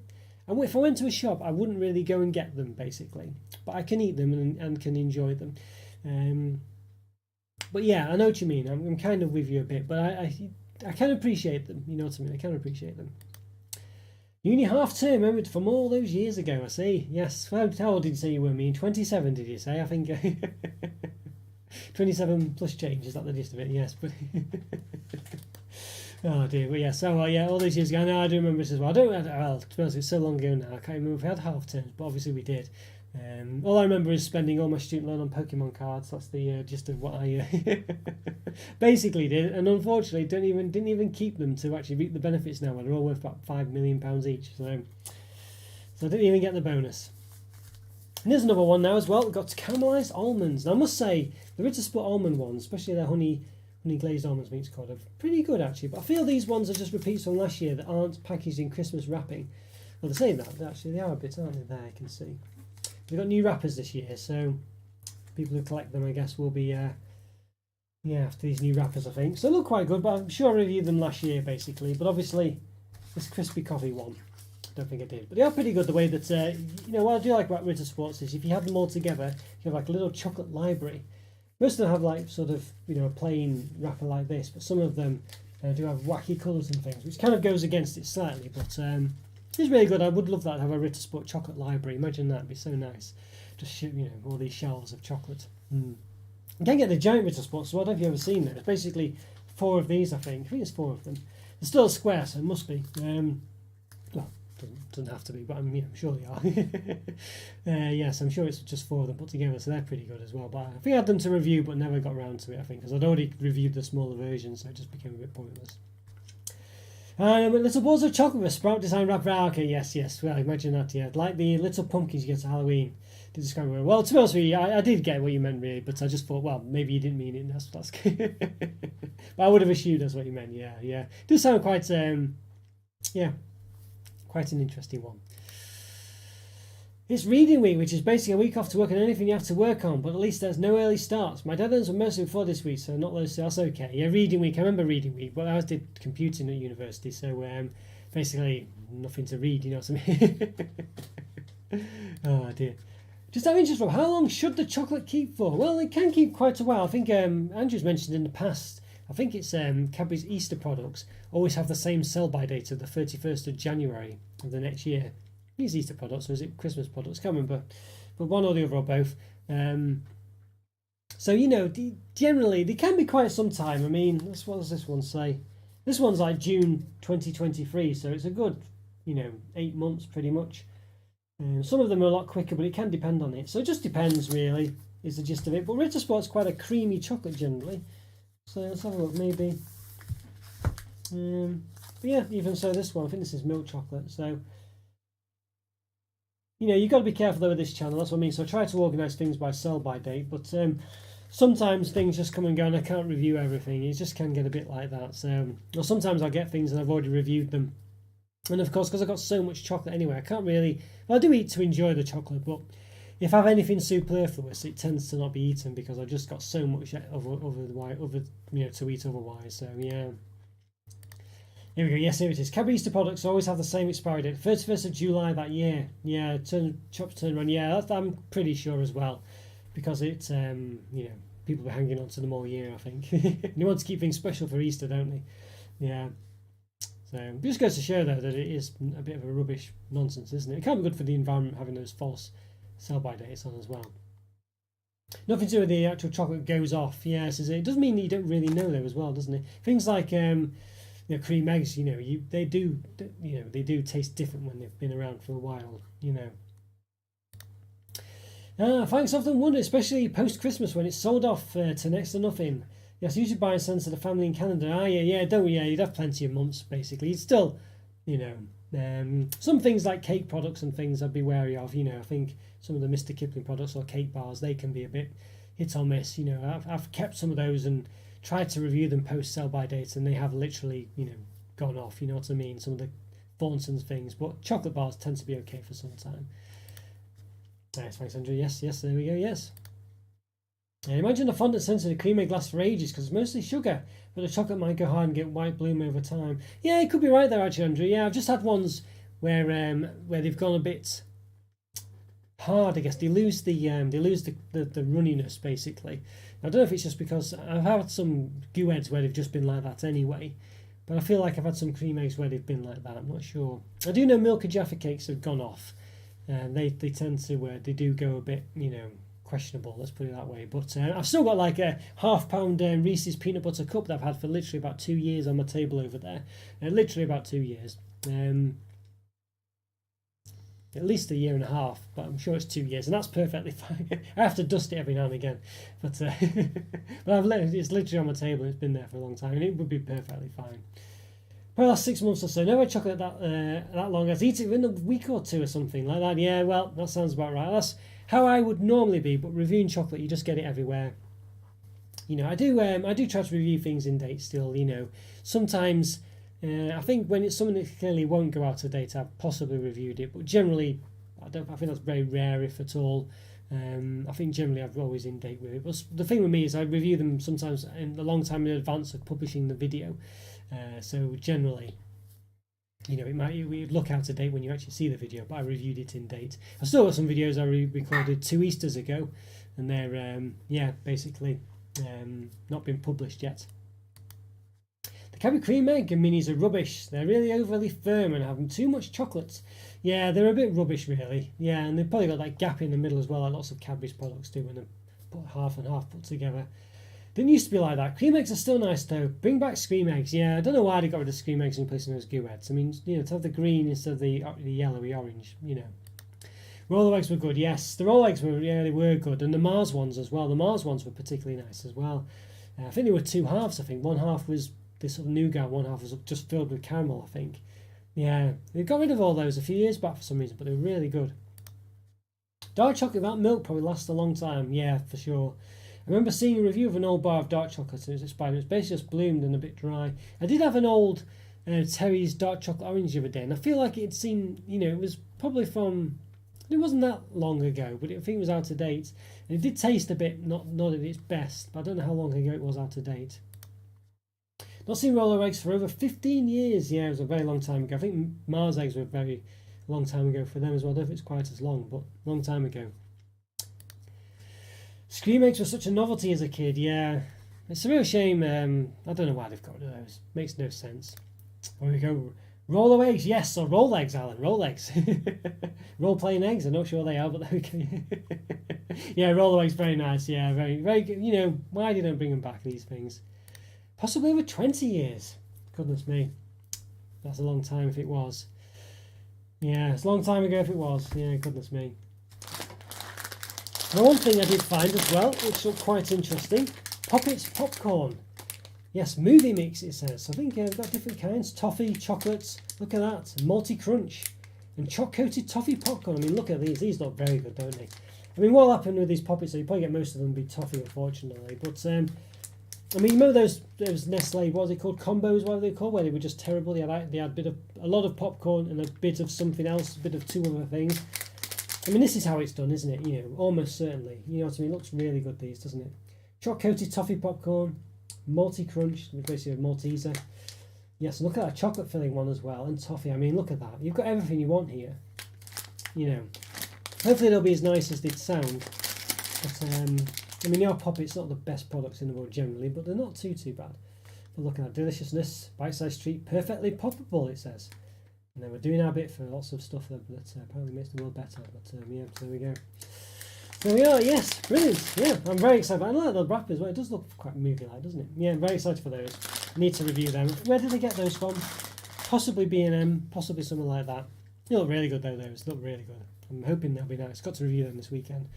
A: If I went to a shop, I wouldn't really go and get them, basically. But I can eat them and can enjoy them. But yeah, I know what you mean. I'm kind of with you a bit, but I can appreciate them. You know what I mean? I can appreciate them. Uni half term, remember from all those years ago, I see. Yes. How old did you say you were, me? 27, did you say? I think 27 plus change, is that the gist of it? Yes, but oh dear, but yeah, so yeah, all these years ago, no, I do remember this as well. Well, to be honest, it's so long ago now, I can't remember if we had half terms, but obviously we did. All I remember is spending all my student loan on Pokemon cards. That's the gist of what I basically did, and unfortunately didn't even keep them to actually reap the benefits now, when they're all worth about £5 million each. So I didn't even get the bonus. And there's another one now as well. We've got caramelised almonds. Now I must say, the Ritter Split almond ones, especially their honey glazed almonds, I think it's called, are pretty good actually. But I feel these ones are just repeats from last year that aren't packaged in Christmas wrapping. Well, they're saying that, actually they are a bit, aren't they? There, you can see. We've got new wrappers this year, so people who collect them, I guess, will be after these new wrappers, I think. So they look quite good, but I'm sure I reviewed them last year, basically. But obviously, this crispy coffee one, I don't think I did. But they are pretty good, the way that, what I do like about Ritter Sports is if you have them all together, you have like a little chocolate library. Most of them have like sort of, a plain wrapper like this, but some of them do have wacky colours and things, which kind of goes against it slightly, but it's really good. I would love that to have a Ritter Sport chocolate library. Imagine that, it'd be so nice. Just all these shelves of chocolate. You can get the giant Ritter Sports, so I don't know if you've ever seen them. It's basically 4 of these, I think. I think it's 4 of them. They're still a square, so it must be. Well, doesn't have to be, but I'm sure they are. Yes, I'm sure it's just 4 of them put together, so they're pretty good as well. But I think I had them to review, but never got around to it, I think, because I'd already reviewed the smaller version, so it just became a bit pointless. Little balls of chocolate with sprout design wrapper. Okay, yes. Well, imagine that. Yeah, like the little pumpkins you get to Halloween. Did describe it well. To be honest with you, I did get what you meant really, but I just thought, well, maybe you didn't mean it. That's but I would have assumed that's what you meant. Yeah. It does sound quite quite an interesting one. It's reading week, which is basically a week off to work on anything you have to work on, but at least there's no early starts. My deadlines were mostly before this week, so not those, so that's okay. Yeah, reading week, I remember reading week, but I did computing at university, so basically nothing to read, you know what I mean? Oh dear. Just out of interest, Rob, how long should the chocolate keep for? Well, it can keep quite a while. I think Andrew's mentioned in the past, I think it's Cadbury's Easter products always have the same sell-by date of the 31st of January of the next year. These Easter products, or is it Christmas products? Can't remember, but one or the other or both. So generally they can be quite some time. I mean, what does this one say? This one's like June 2023, so it's a good 8 months pretty much. Some of them are a lot quicker, but it can depend on it. So it just depends really, is the gist of it. But Ritter Sport's quite a creamy chocolate generally. So let's have a look, maybe. But yeah, even so, this one, I think this is milk chocolate. So you've got to be careful though with this channel, that's what I mean. So I try to organise things by sell-by date, but sometimes things just come and go and I can't review everything. It just can get a bit like that. So, or sometimes I'll get things and I've already reviewed them. And of course, because I've got so much chocolate anyway, I can't really... Well, I do eat to enjoy the chocolate, but if I have anything superfluous, it tends to not be eaten because I've just got so much to eat otherwise. So, yeah. Here we go. Yes, here it is. Cadbury Easter products always have the same expiry date, 31st of July that year. Yeah, shops turn around. Yeah, I'm pretty sure as well, because it's people were hanging on to them all year, I think. They want to keep things special for Easter, don't they? Yeah. So it just goes to show though that it is a bit of a rubbish nonsense, isn't it? It can't be good for the environment having those false sell-by dates on as well. Nothing to do with the actual chocolate goes off. Yes, it does mean that you don't really know though as well, doesn't it? Things like cream eggs, they do taste different when they've been around for a while, Thanks, often wonder, especially post-Christmas when it's sold off to next to nothing. Yes, usually buy and send to the family in Canada. You'd have plenty of months basically. You'd still, some things like cake products and things I'd be wary of. I think some of the Mr. Kipling products or cake bars, they can be a bit hit or miss. I've kept some of those and tried to review them post sell-by date, and they have literally, gone off. You know what I mean? Some of the Thornton's things, but chocolate bars tend to be okay for some time. Nice, thanks, Andrew. Yes, there we go. Yes. Imagine the fondant sensor the cream may last for ages because it's mostly sugar, but the chocolate might go hard and get white bloom over time. Yeah, you could be right there, actually, Andrew. Yeah, I've just had ones where they've gone a bit hard. I guess they lose the runniness basically. I don't know if it's just because I've had some goo eggs where they've just been like that anyway, but I feel like I've had some cream eggs where they've been like that. I'm not sure. I do know milk and Jaffa cakes have gone off, and they tend to they do go a bit questionable, let's put it that way. But I've still got like a half-pound Reese's peanut butter cup that I've had for literally about 2 years on my table over there. Literally about 2 years. At least a year and a half, but I'm sure it's 2 years, and that's perfectly fine. I have to dust it every now and again, but it's literally on my table. It's been there for a long time, and it would be perfectly fine. For the last 6 months or so, never had chocolate that long. I'd eat it within a week or two or something like that. Yeah, well, that sounds about right. That's how I would normally be, but reviewing chocolate, you just get it everywhere. You know, I do try to review things in date still. You know, sometimes. I think when it's something that clearly won't go out of date, I've possibly reviewed it, but generally, I think that's very rare, if at all. I think generally I'm always in date with it. But the thing with me is I review them sometimes a long time in advance of publishing the video. So generally, you know, we look out of date when you actually see the video, but I reviewed it in date. I've still got some videos I recorded 2 Easters ago, and they're basically not been published yet. The Cadbury Cream Egg minis are rubbish. They're really overly firm and have too much chocolate. Yeah, they're a bit rubbish, really. Yeah, and they've probably got that gap in the middle as well, like lots of Cadbury's products do when they're put half and half put together. Didn't used to be like that. Cream eggs are still nice though. Bring back Scream eggs. Yeah, I don't know why they got rid of Scream eggs in place of those goo heads. I mean, you know, to have the green instead of the yellowy orange, you know. Roller eggs were good, yes. The roller eggs they were good, and the Mars ones as well. The Mars ones were particularly nice as well. I think there were 2 halves. I think one half was this sort of nougat, one half was just filled with caramel, I think. Yeah, they got rid of all those a few years back for some reason, but they were really good. Dark chocolate without milk probably lasts a long time. Yeah, for sure. I remember seeing a review of an old bar of dark chocolate and it was expired. It was basically just bloomed and a bit dry. I did have an old Terry's dark chocolate orange the other day, and I feel like it seen, you know, it was probably from, it wasn't that long ago, but I think it was out of date. And it did taste a bit not at its best, but I don't know how long ago it was out of date. Not seen roller eggs for over 15 years. Yeah, it was a very long time ago. I think Mars eggs were a very long time ago for them as well. I don't know if it's quite as long, but a long time ago. Scream eggs were such a novelty as a kid. Yeah, it's a real shame. I don't know why they've got rid of those. Makes no sense. There we go. Roller eggs, yes, or roll eggs, Alan. Roll eggs. Role-playing eggs. I'm not sure they are, but there we go. Yeah, roller eggs, very nice. Yeah, very, very good. You know, why do they don't bring them back, these things? Possibly over 20 years. Goodness me. That's a long time if it was. Yeah, it's a long time ago if it was. Yeah, goodness me. Now, one thing I did find as well, which looked quite interesting. Poppets popcorn. Yes, movie mix it says. I think we've got different kinds. Toffee, chocolates. Look at that. Multi-crunch. And choc-coated toffee popcorn. I mean, look at these. These look very good, don't they? I mean, what'll happen with these poppets, so you probably get most of them be toffee, unfortunately. But, I mean, you know those Nestle, what are they called, combos, whatever they're called, where they were just terrible. They had a lot of popcorn and a bit of something else, a bit of 2 other things. I mean, this is how it's done, isn't it? You know, almost certainly. You know what I mean? It looks really good, these, doesn't it? Choc-coated toffee popcorn, multi-crunch, basically a Malteser. Yes, and look at that chocolate filling one as well, and toffee. I mean, look at that. You've got everything you want here. You know, hopefully they'll be as nice as they'd sound. But, I mean, our Poppets not the best products in the world generally, but they're not too bad. But look at that deliciousness, bite-sized treat, perfectly poppable, it says. And then we're doing our bit for lots of stuff that apparently makes the world better. But yeah, so there we go. There we are. Yes, brilliant. Yeah, I'm very excited. I like the wrap as well. It does look quite movie-like, doesn't it? Yeah, I'm very excited for those. Need to review them. Where did they get those from? Possibly B&M, possibly something like that. They look really good though. Those look really good. I'm hoping they'll be nice. Got to review them this weekend.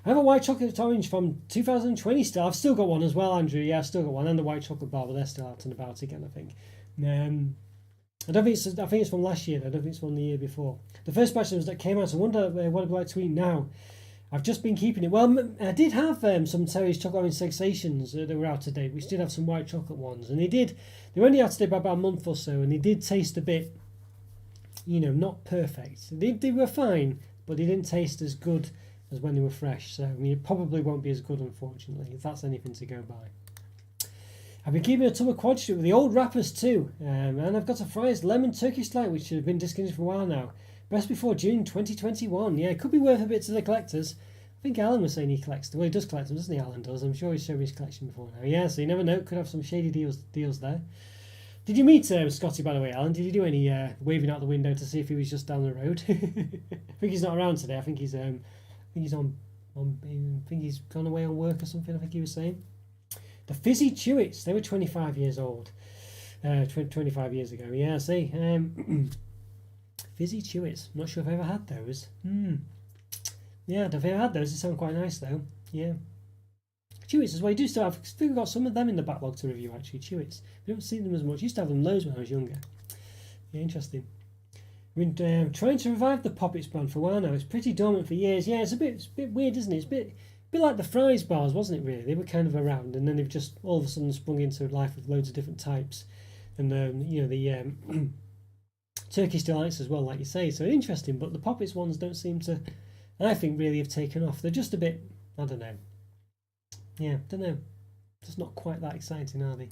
A: I have a white chocolate orange from 2020 still. I've still got one as well, Andrew. Yeah, I've still got one. And the white chocolate bar, but they're still out and about again, I think. I think it's from last year. I don't think it's from the year before. The first batch that came out, I wonder what I'd like to eat now. I've just been keeping it. Well, I did have some Terry's chocolate orange sensations that were out of date. We did have some white chocolate ones, and they were only out of date by about a month or so, and they did taste a bit, you know, not perfect. They were fine, but they didn't taste as good as when they were fresh. So I mean, it probably won't be as good, unfortunately, if that's anything to go by. I've been keeping a tub of quad strip with the old wrappers too, and I've got a Fry's lemon Turkish delight, which have been discontinued for a while now. Best before June 2021. Yeah, it could be worth a bit to the collectors. I think Alan was saying he collects them. Well, he does collect them, doesn't he? Alan does. I'm sure he's shown his collection before now. Yeah, so you never know. Could have some shady deals there. Did you meet Scotty, by the way, Alan? Did you do any waving out the window to see if he was just down the road? I think he's not around today. I think he's on I think he's gone away on work or something, I think he was saying. The Fizzy Chewits, they were 25 years old. 25 years ago, yeah, see. Fizzy Chewits, not sure if I've ever had those. Yeah, I've ever had those, they sound quite nice though, yeah. Chewits as well, you do still have, I think we've got some of them in the backlog to review actually, Chewits. We don't see them as much, I used to have them loads when I was younger. Yeah, interesting. We've been trying to revive the Poppets brand for a while now. It's pretty dormant for years. Yeah, it's a bit weird, isn't it? It's a bit like the Fries bars, wasn't it? Really, they were kind of around, and then they've just all of a sudden sprung into life with loads of different types, and the Turkish delights as well, like you say. So interesting, but the Poppets ones don't seem to, I think, really have taken off. They're just a bit, I don't know. Yeah, don't know. Just not quite that exciting, are they?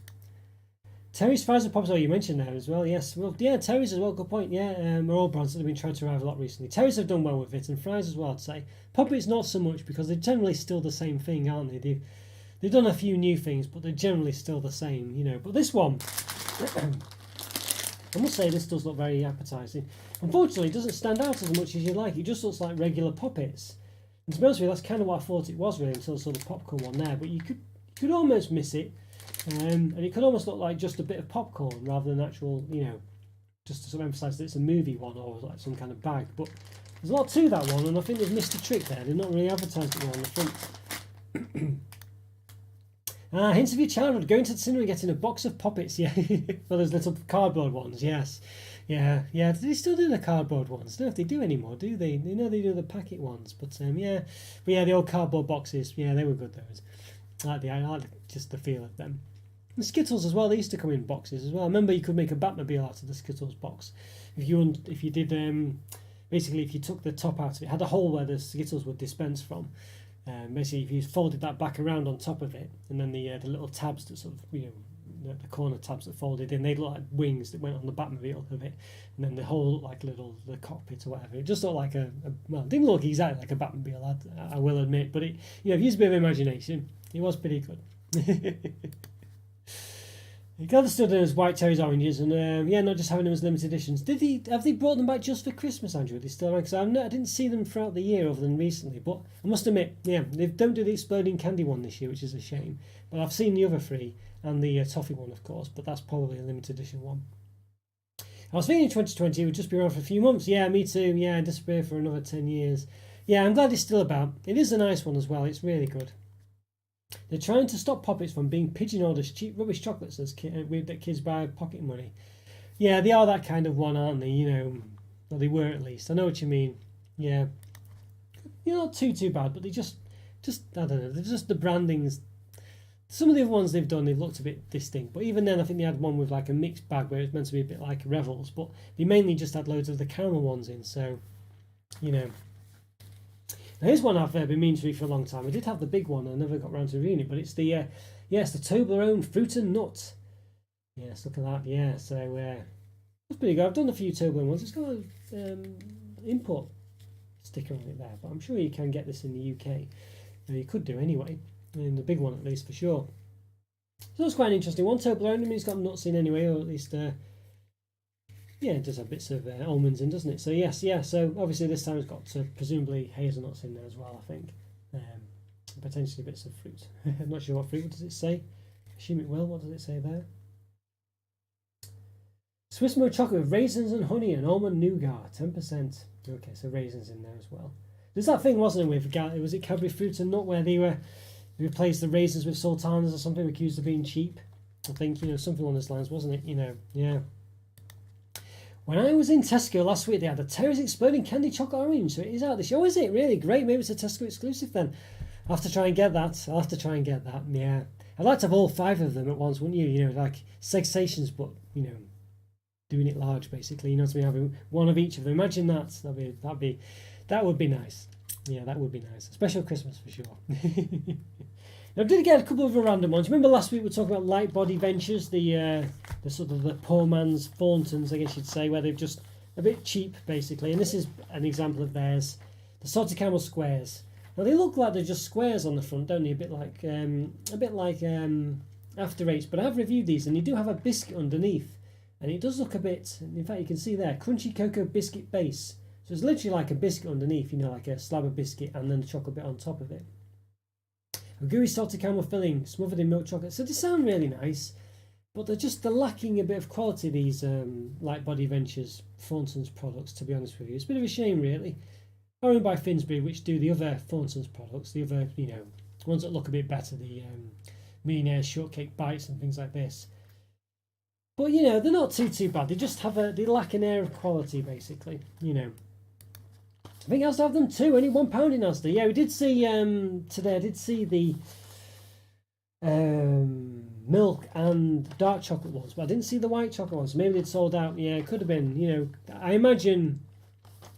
A: Terry's Fries and Pops, you mentioned there as well, yes. Well, yeah, Terry's as well, good point, yeah. Are all brands that have been trying to arrive a lot recently. Terry's have done well with it, and Fries as well, I'd say. Poppets not so much, because they're generally still the same thing, aren't they? They've done a few new things, but they're generally still the same, you know. But this one, I must say, this does look very appetising. Unfortunately, it doesn't stand out as much as you'd like. It just looks like regular Poppets. And to be honest with you, that's kind of what I thought it was, really, until I saw the popcorn one there. But you could almost miss it. And it could almost look like just a bit of popcorn rather than actual, you know, just to sort of emphasise that it's a movie one or like some kind of bag. But there's a lot to that one, and I think they've missed a trick there. They've not really advertised it well on the front. Hints of your childhood, going to the cinema and getting a box of Poppets, yeah, for those little cardboard ones, yes. Yeah. Do they still do the cardboard ones? I don't know if they do anymore, do they? They know they do the packet ones, but yeah. But yeah, the old cardboard boxes, yeah, they were good, those. I like just the feel of them. The Skittles as well, they used to come in boxes as well. I remember you could make a Batmobile out of the Skittles box. If you did, basically if you took the top out of it, it had a hole where the Skittles would dispense from. Basically if you folded that back around on top of it, and then the little tabs that sort of, you know, the corner tabs that folded in, they'd look like wings that went on the Batmobile of it, and then the whole like the cockpit or whatever, it just looked like well, it didn't look exactly like a Batmobile, I will admit, but it, you know, if you use a bit of imagination, it was pretty good. You got to still do as white cherries, oranges, and yeah, not just having them as limited editions. Have they brought them back just for Christmas, Andrew? Are they still around? Because I didn't see them throughout the year other than recently. But I must admit, yeah, they don't do the exploding candy one this year, which is a shame. But I've seen the other three and the toffee one, of course. But that's probably a limited edition one. I was thinking 2020 it would just be around for a few months. Yeah, me too. Yeah, disappear for another 10 years. Yeah, I'm glad it's still about. It is a nice one as well. It's really good. They're trying to stop Poppets from being pigeonholed as cheap rubbish chocolates that kids buy with pocket money. Yeah, they are that kind of one, aren't they? You know, well, they were at least. I know what you mean. Yeah, you're not too bad, but they just I don't know. They're just the brandings. Some of the other ones they've done, they've looked a bit distinct. But even then, I think they had one with like a mixed bag where it was meant to be a bit like Revels, but they mainly just had loads of the caramel ones in. So, you know. Now here's one I've been meaning to read for a long time. I did have the big one, I never got around to reading it, but it's the it's the Toblerone Fruit and Nut. Yes, look at that. Yeah, so that's pretty good. I've done a few Toblerone ones. It's got an import sticker on it there, but I'm sure you can get this in the UK. You could do anyway, in the big one at least for sure. So that's quite an interesting one. Toblerone, I mean, it's got nuts in anyway, or at least yeah, it does have bits of almonds in, doesn't it? So yes, yeah. So obviously this time it's got presumably hazelnuts in there as well, I think. Potentially bits of fruit. I'm not sure what fruit. What does it say? Assume it will. What does it say there? Swiss milk chocolate with raisins and honey and almond nougat, 10%. Okay, so raisins in there as well. There's that thing, wasn't it, with was it Cadbury Fruit and Nut where they replaced the raisins with sultanas or something, accused of being cheap? I think, you know, something along those lines, wasn't it? You know, yeah. When I was in Tesco last week, they had the Terry's Exploding Candy Chocolate Orange, so it is out this year. Oh, is it? Really? Great. Maybe it's a Tesco exclusive then. I'll have to try and get that. Yeah. I'd like to have all 5 of them at once, wouldn't you? You know, like Segsations, but, you know, doing it large, basically. You know what I mean? Having one of each of them. Imagine that. That would be nice. Yeah, that would be nice. Special Christmas for sure. Now, I did get a couple of random ones. Remember last week we were talking about Light Body Ventures, the sort of the poor man's Thorntons, I guess you'd say, where they're just a bit cheap, basically. And this is an example of theirs. The Salted Caramel Squares. Now, they look like they're just squares on the front, don't they? A bit like After Eights. But I have reviewed these, and you do have a biscuit underneath. And it does look a bit, in fact, you can see there, crunchy cocoa biscuit base. So it's literally like a biscuit underneath, you know, like a slab of biscuit and then the chocolate bit on top of it. A gooey salted caramel filling smothered in milk chocolate. So they sound really nice, but they're lacking a bit of quality, these Light Body Ventures Thornton's products, to be honest with you. It's a bit of a shame, really. Owned by Finsbury, which do the other Thornton's products, the other, you know, ones that look a bit better, the Millionaire Shortcake Bites and things like this. But, you know, they're not too bad. They just they lack an air of quality, basically, you know. I think Asda have them too, only £1 in Asda. Yeah, we did see, today I did see the milk and dark chocolate ones, but I didn't see the white chocolate ones. Maybe they'd sold out. Yeah, it could have been, you know. I imagine,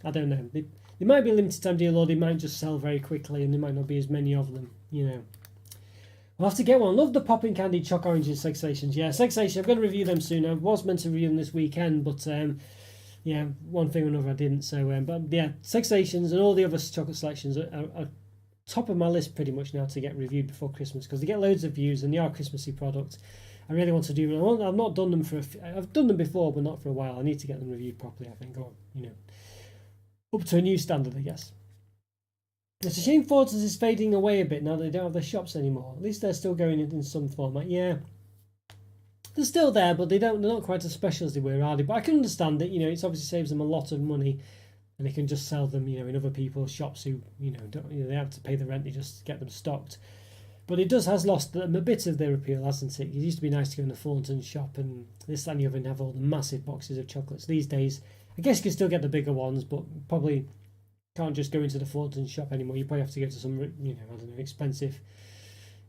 A: I don't know, they might be a limited time deal, or they might just sell very quickly and there might not be as many of them, you know. We'll have to get one. Love the popping candy choc oranges, Sexations. Yeah, Sexation, I'm going to review them soon. I was meant to review them this weekend, but yeah, one thing or another I didn't. So, but yeah, Sexations and all the other chocolate selections are top of my list pretty much now to get reviewed before Christmas, because they get loads of views and they are Christmassy products. I really want to do them. I've not done them I've done them before, but not for a while. I need to get them reviewed properly, I think, or, you know, up to a new standard, I guess. It's a shame Thornton's is fading away a bit now that they don't have their shops anymore. At least they're still going in some format. Yeah, they're still there, but they're not quite as special as they were, are they? But I can understand it. You know, it obviously saves them a lot of money, and they can just sell them, you know, in other people's shops who, you know, don't, you know, they have to pay the rent. They just get them stocked. But it has lost them a bit of their appeal, hasn't it? It used to be nice to go in the Thornton shop and this, that, and the other, and have all the massive boxes of chocolates. These days, I guess you can still get the bigger ones, but probably can't just go into the Thornton shop anymore. You probably have to go to some, you know, I don't know,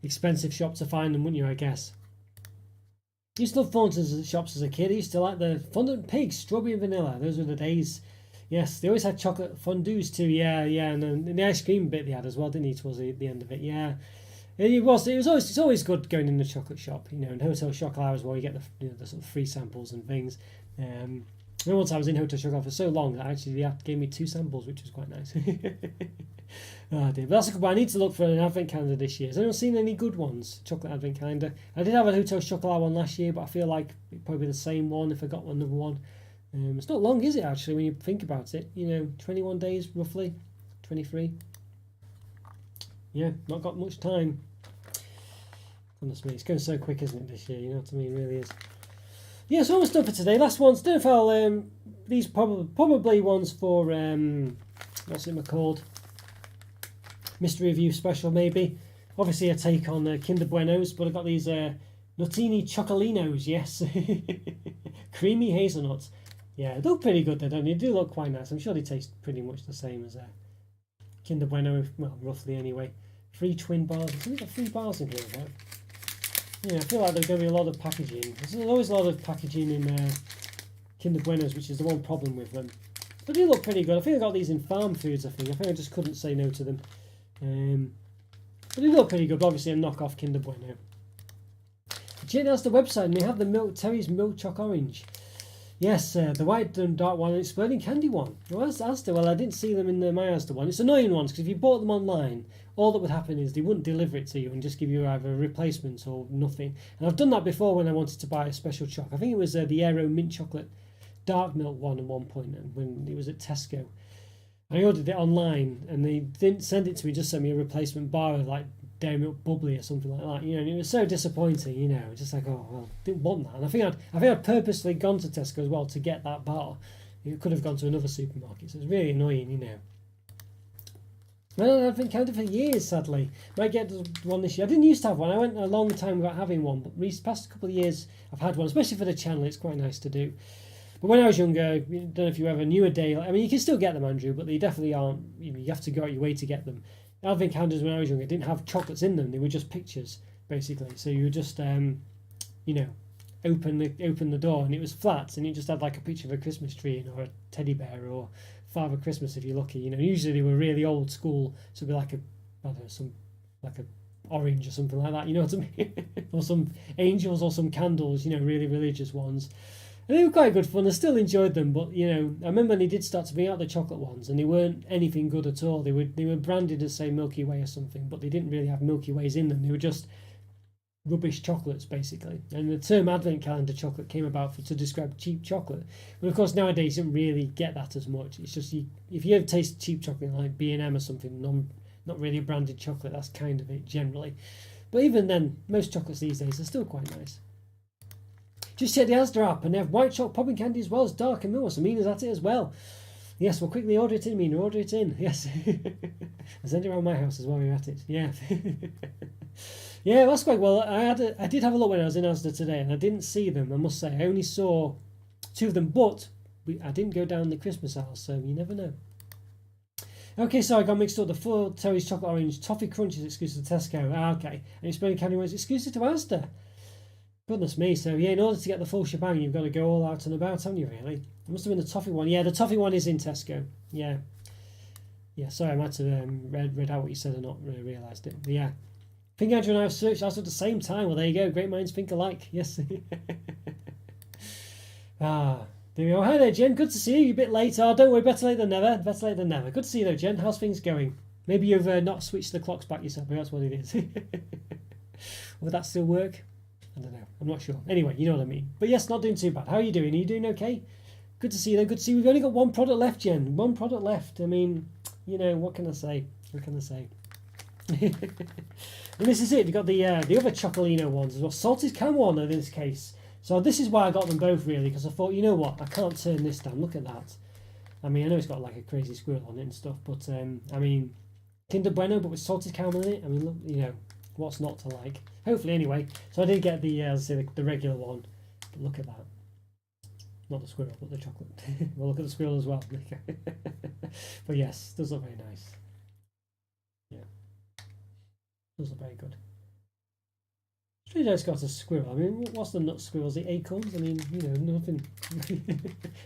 A: expensive shop to find them, wouldn't you, I guess. I used to love Thornton's shops as a kid. I used to like the fondant pigs, strawberry and vanilla. Those were the days. Yes, they always had chocolate fondues too. Yeah, and then the ice cream bit they had as well, didn't they, towards the end of it? Yeah. It's always good going in the chocolate shop, you know, and Hotel Chocolat as well. You get the sort of free samples and things. Once I was in Hotel Chocolat for so long that actually they gave me 2 samples, which was quite nice. Oh dear, but that's a good one. I need to look for an advent calendar this year. Has anyone seen any good ones? Chocolate advent calendar. I did have a Hotel Chocolat one last year, but I feel like it'd probably be the same one if I got another one. It's not long, is it, actually, when you think about it? You know, 21 days roughly, 23. Yeah, not got much time. Goodness me, it's going so quick, isn't it, this year? You know what I mean? It really is. Yeah, so almost done for today. Last ones. Don't know if I'll these probably ones for what's it called? Mystery Review Special, maybe. Obviously a take on Kinder Buenos, but I've got these Nutini Chocolinos. Yes, creamy hazelnuts. Yeah, they look pretty good. They don't. They do look quite nice. I'm sure they taste pretty much the same as Kinder Bueno. Well, roughly anyway. 3 twin bars. I think we've got 3 bars in here. Right? Yeah, I feel like there's going to be a lot of packaging. There's always a lot of packaging in Kinder Buenos, which is the one problem with them. But they look pretty good. I think I got these in Farm Foods, I think I just couldn't say no to them. But they look pretty good. Obviously a knockoff Kinder Bueno. Jane, that's the website, and they have the Terry's Milk Choc Orange. Yes, the white and dark one and exploding candy one. Well, Asda. Well, I didn't see them in my Asda one. It's annoying ones, because if you bought them online, all that would happen is they wouldn't deliver it to you and just give you either a replacement or nothing. And I've done that before when I wanted to buy a special choc. I think it was the Aero Mint Chocolate Dark Milk one at one point when it was at Tesco. I ordered it online and they didn't send it to me, just sent me a replacement bar of like Dairy Milk Bubbly or something like that, you know, and it was so disappointing, you know, just like, oh well, didn't want that. And I think I'd purposely gone to Tesco as well to get that bar. It could have gone to another supermarket, so it's really annoying, you know. Well, I've been counting for years, sadly. Might get one this year. I didn't used to have one. I went a long time without having one, but these past couple of years I've had one, especially for the channel. It's quite nice to do. But when I was younger, I don't know if you ever knew a day. I mean, you can still get them, Andrew, but they definitely aren't. You have to go out your way to get them. Advent calendars when I was younger didn't have chocolates in them. They were just pictures, basically. So you would just, you know, open the door and it was flat and it just had like a picture of a Christmas tree or a teddy bear or Father Christmas if you're lucky. You know, usually they were really old school, so it'd be like I don't know, like a orange or something like that. You know what I mean? Or some angels or some candles. You know, really religious ones. And they were quite good fun. I still enjoyed them, but you know, I remember when they did start to bring out the chocolate ones, and they weren't anything good at all. They were branded as say Milky Way or something, but they didn't really have Milky Ways in them. They were just rubbish chocolates basically, and the term advent calendar chocolate came about to describe cheap chocolate. But of course nowadays you don't really get that as much. It's just if you ever taste cheap chocolate like B&M or something, not really a branded chocolate, that's kind of it generally. But even then, most chocolates these days are still quite nice. Just check the Asda app and they have white chocolate popping candy as well as dark and milk. So Mina's at it as well. Yes, we'll quickly order it in, Mina. Order it in. Yes. I'll send it around my house as well. We're at it. Yeah. Yeah, that's quite well. I did have a look when I was in Asda today, and I didn't see them. I must say, I only saw 2 of them, but I didn't go down the Christmas aisle, so you never know. Okay, so I got mixed up. The full Terry's chocolate orange toffee crunch is exclusive to Tesco. Okay, and exploding candy was exclusive to Asda. Goodness me. So yeah, in order to get the full shebang, you've got to go all out and about, haven't you? Really? It must have been the toffee one. Yeah, the toffee one is in Tesco. Yeah. Yeah. Sorry, I might have read out what you said and not really realised it. But yeah. I think Andrew and I have searched us at the same time. Well, there you go. Great minds think alike. Yes. There we go. Hi there, Jen. Good to see you. You're a bit late. Oh, don't worry. Better late than never. Better late than never. Good to see you, though, Jen. How's things going? Maybe you've not switched the clocks back yourself. Maybe that's what it is. Would that still work? I don't know. I'm not sure. Anyway, you know what I mean. But yes, not doing too bad. How are you doing? Are you doing okay? Good to see you, though. Good to see you. We've only got one product left, Jen. One product left. I mean, you know, what can I say? What can I say? And this is it. You've got the other Chocolino ones as well. Salted caramel one in this case. So this is why I got them both really, because I thought, you know what, I can't turn this down. Look at that. I mean, I know it's got like a crazy squirrel on it and stuff, but I mean, Kinder Bueno, but with salted caramel in it. I mean, look, you know, what's not to like? Hopefully, anyway. So I did get the, as I say, the regular one. But look at that. Not the squirrel, but the chocolate. We'll look at the squirrel as well. But yes, does look very nice. Does look very good. It's really nice got a squirrel. I mean, what's the nut squirrels? The acorns? I mean, you know, nothing. I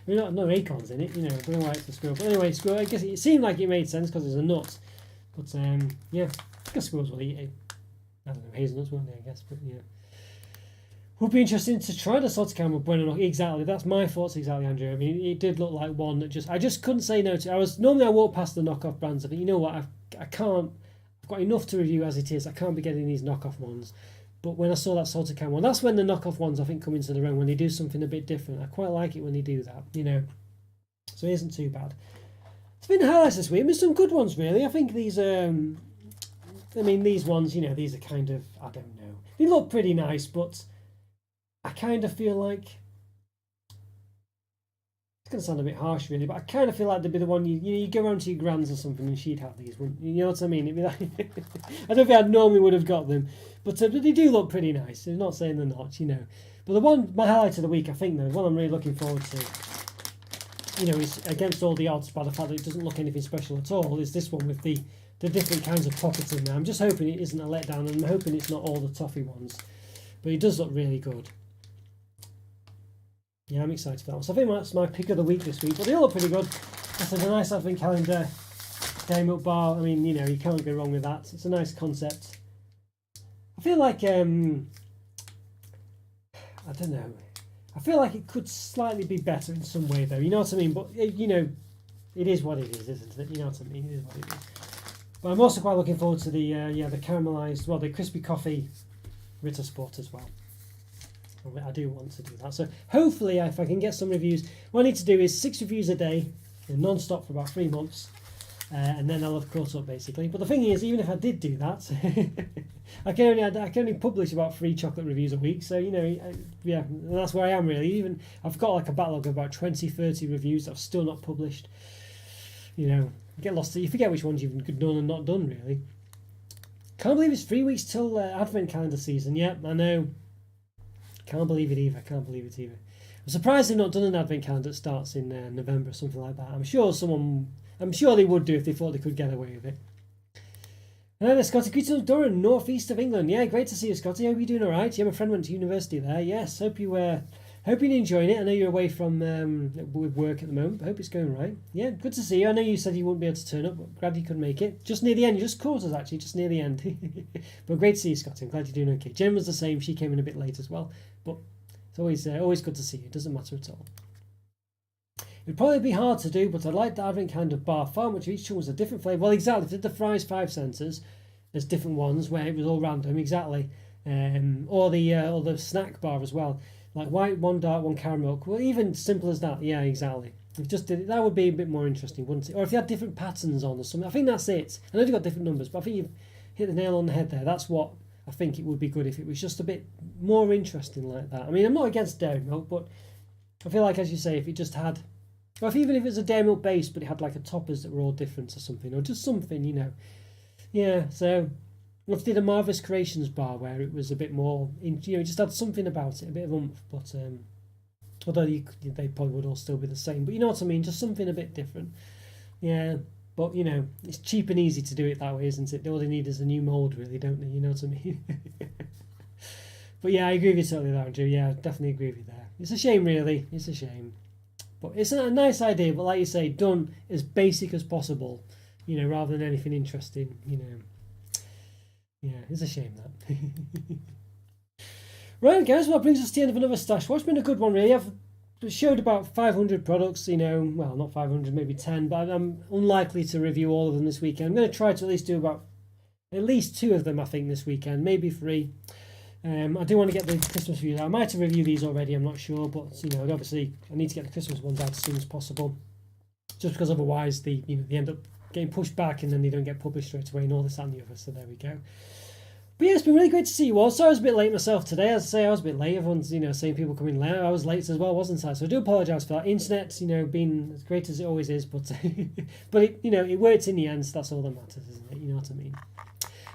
A: mean, no acorns in it, you know. I don't know why it's a squirrel. But anyway, squirrel. I guess it seemed like it made sense because it's a nut. But yeah, I guess squirrels will eat it. I don't know, hazelnuts, won't they? I guess, but yeah. Would be interesting to try the salted caramel bueno. Exactly, that's my thoughts exactly, Andrew. I mean, it did look like one that I just couldn't say no to. Normally I walk past the knockoff brands. I think, you know what, I can't. I've got enough to review as it is. I can't be getting these knockoff ones. But when I saw that salted caramel, that's when the knockoff ones I think come into their own, when they do something a bit different. I quite like it when they do that, you know. So it isn't too bad. It's been highlights this week. There's some good ones really. I think these I mean these ones, you know, these are kind of, I don't know. They look pretty nice, but I kind of feel like it's going to sound a bit harsh, really, but I kind of feel like they'd be the one you go around to your grand's or something and she'd have these, wouldn't you? You know what I mean? It'd be like I don't think I normally would have got them, but they do look pretty nice. I'm not saying they're not, you know. But the one, my highlight of the week, I think, though, the one I'm really looking forward to, you know, is against all the odds by the fact that it doesn't look anything special at all, is this one with the different kinds of pockets in there. I'm just hoping it isn't a letdown, and I'm hoping it's not all the toffee ones, but it does look really good. Yeah, I'm excited for that one. So I think that's my pick of the week this week. But they all look pretty good. That's a nice advent calendar. Dairy milk bar. I mean, you know, you can't go wrong with that. It's a nice concept. I feel like, I don't know. I feel like it could slightly be better in some way, though. You know what I mean? But, you know, it is what it is, isn't it? You know what I mean? It is what it is. But I'm also quite looking forward to the caramelised, well, the crispy coffee Ritter Sport as well. I do want to do that. So hopefully, if I can get some reviews, what I need to do is 6 reviews a day, non-stop for about 3 months, and then I'll have caught up basically. But the thing is, even if I did do that, I can only publish about 3 chocolate reviews a week. So you know, yeah, that's where I am really. Even I've got like a backlog of about 20-30 reviews that I've still not published. You know, you get lost. You forget which ones you've done and not done really. Can't believe it's 3 weeks till Advent calendar season. Yep, I know. Can't believe it either. I'm surprised they've not done an advent calendar that starts in November or something like that. I'm sure they would do if they thought they could get away with it. And then Scotty, greetings Durham, north east of England. Yeah, great to see you, Scotty. Hope you're doing all right. Yeah, my friend went to university there. Yes, hope you're enjoying it. I know you're away from with work at the moment, but hope it's going right. Yeah, good to see you. I know you said you wouldn't be able to turn up, but glad you could make it. Just near the end, you just caught us actually, just near the end. But great to see you, Scotty. I'm glad you're doing okay. Jen was the same. She came in a bit late as well, but it's always good to see you. It doesn't matter at all. It'd probably be hard to do, but I like the advent calendar bar far much. Each one was a different flavour. Well, exactly. If they did the fries 5 centres, there's different ones where it was all random. Exactly. or the snack bar as well, like white, one dark, one caramel. Well, even simple as that. Yeah, exactly. If you just did it, that would be a bit more interesting, wouldn't it? Or if you had different patterns on or something. I think that's it. I know you've got different numbers, but I think you've hit the nail on the head there. That's what I think it would be good if it was just a bit more interesting like that. I mean, I'm not against dairy milk, but I feel like, as you say, if it just had, or if even if it was a dairy milk base, but it had like a toppers that were all different or something, or just something, you know. Yeah, so if they did a Marvelous Creations bar where it was a bit more, you know, just had something about it, a bit of oomph, but although they probably would all still be the same, but you know what I mean, just something a bit different. Yeah, but you know, it's cheap and easy to do it that way, isn't it? All they need is a new mould, really, don't they? You know what I mean? But yeah, I agree with you totally there, Andrew. Yeah, definitely agree with you there. It's a shame, really. It's a shame. But it's a nice idea, but like you say, done as basic as possible, you know, rather than anything interesting, you know. Yeah, it's a shame that. Right, guys, well, that brings us to the end of another Stash Watch. It's been a good one, really. I've showed about 500 products, you know, well, not 500, maybe 10, but I'm unlikely to review all of them this weekend. I'm going to try to at least do about at least 2 of them, I think, this weekend, maybe 3. I do want to get the Christmas reviews out. I might have reviewed these already, I'm not sure, but, you know, obviously I need to get the Christmas ones out as soon as possible, just because otherwise they end up getting pushed back and then they don't get published straight away and all this and the other, so there we go. But yeah, it's been really great to see you all. So I was a bit late myself today. As I say, I was a bit late. Everyone's, you know, saying people coming late. I was late as well, wasn't I? So I do apologise for that. Internet, you know, being as great as it always is, but but it, you know, it worked in the end, so that's all that matters, isn't it? You know what I mean?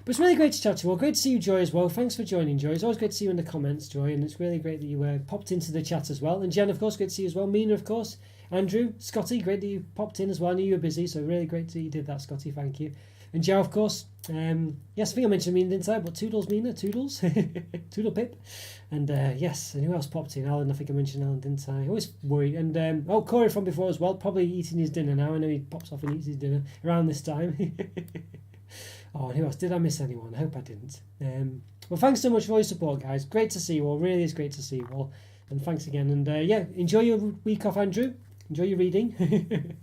A: But it's really great to chat to you all. Great to see you, Joy, as well. Thanks for joining, Joy. It's always great to see you in the comments, Joy, and it's really great that you popped into the chat as well. And Jen, of course, great to see you as well. Mina, of course. Andrew, Scotty, great that you popped in as well. I knew you were busy, so really great that you did that, Scotty. Thank you. And Joe, of course. Yes, I think I mentioned Mina, didn't I? But Toodles, Mina, Toodles, Toodle Pip. And yes, and who else popped in? Alan, I think I mentioned Alan, didn't I? Always worried. And oh, Corey from before as well, probably eating his dinner now. I know he pops off and eats his dinner around this time. Oh, and who else? Did I miss anyone? I hope I didn't. Well, thanks so much for all your support, guys. Great to see you all. Really is great to see you all. And thanks again. And yeah, enjoy your week off, Andrew. Enjoy your reading.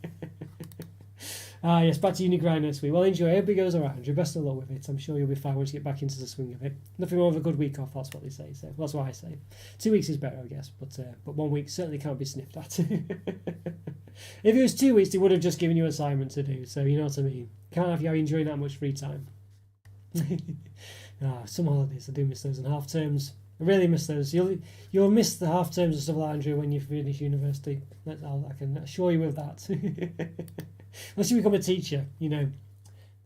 A: Yes, back to uni grind next week. Well, enjoy. I hope it goes all right, Andrew. Best of luck with it. I'm sure you'll be fine once you get back into the swing of it. Nothing wrong with a good week off, that's what they say. So that's what I say. 2 weeks is better, I guess. But 1 week certainly can't be sniffed at. If it was 2 weeks, they would have just given you an assignment to do. So you know what I mean. Can't have you enjoying that much free time. Some holidays, I do miss those, and half terms. I really miss those. You'll miss the half terms and stuff like that, Andrew, when you finish university. I can assure you of that. Unless you become a teacher, you know,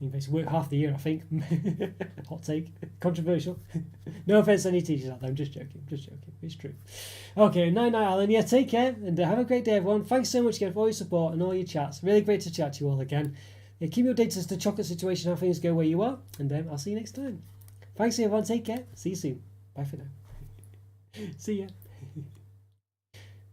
A: you basically work half the year, I think. Hot take, controversial. No offence to any teachers out there. I'm just joking. It's true. Okay, night, Alan. Yeah, take care and have a great day, everyone. Thanks so much again for all your support and all your chats. Really great to chat to you all again. Yeah, keep me updated as to the chocolate situation, how things go where you are, and I'll see you next time. Thanks, everyone. Take care. See you soon. Bye for now. See ya.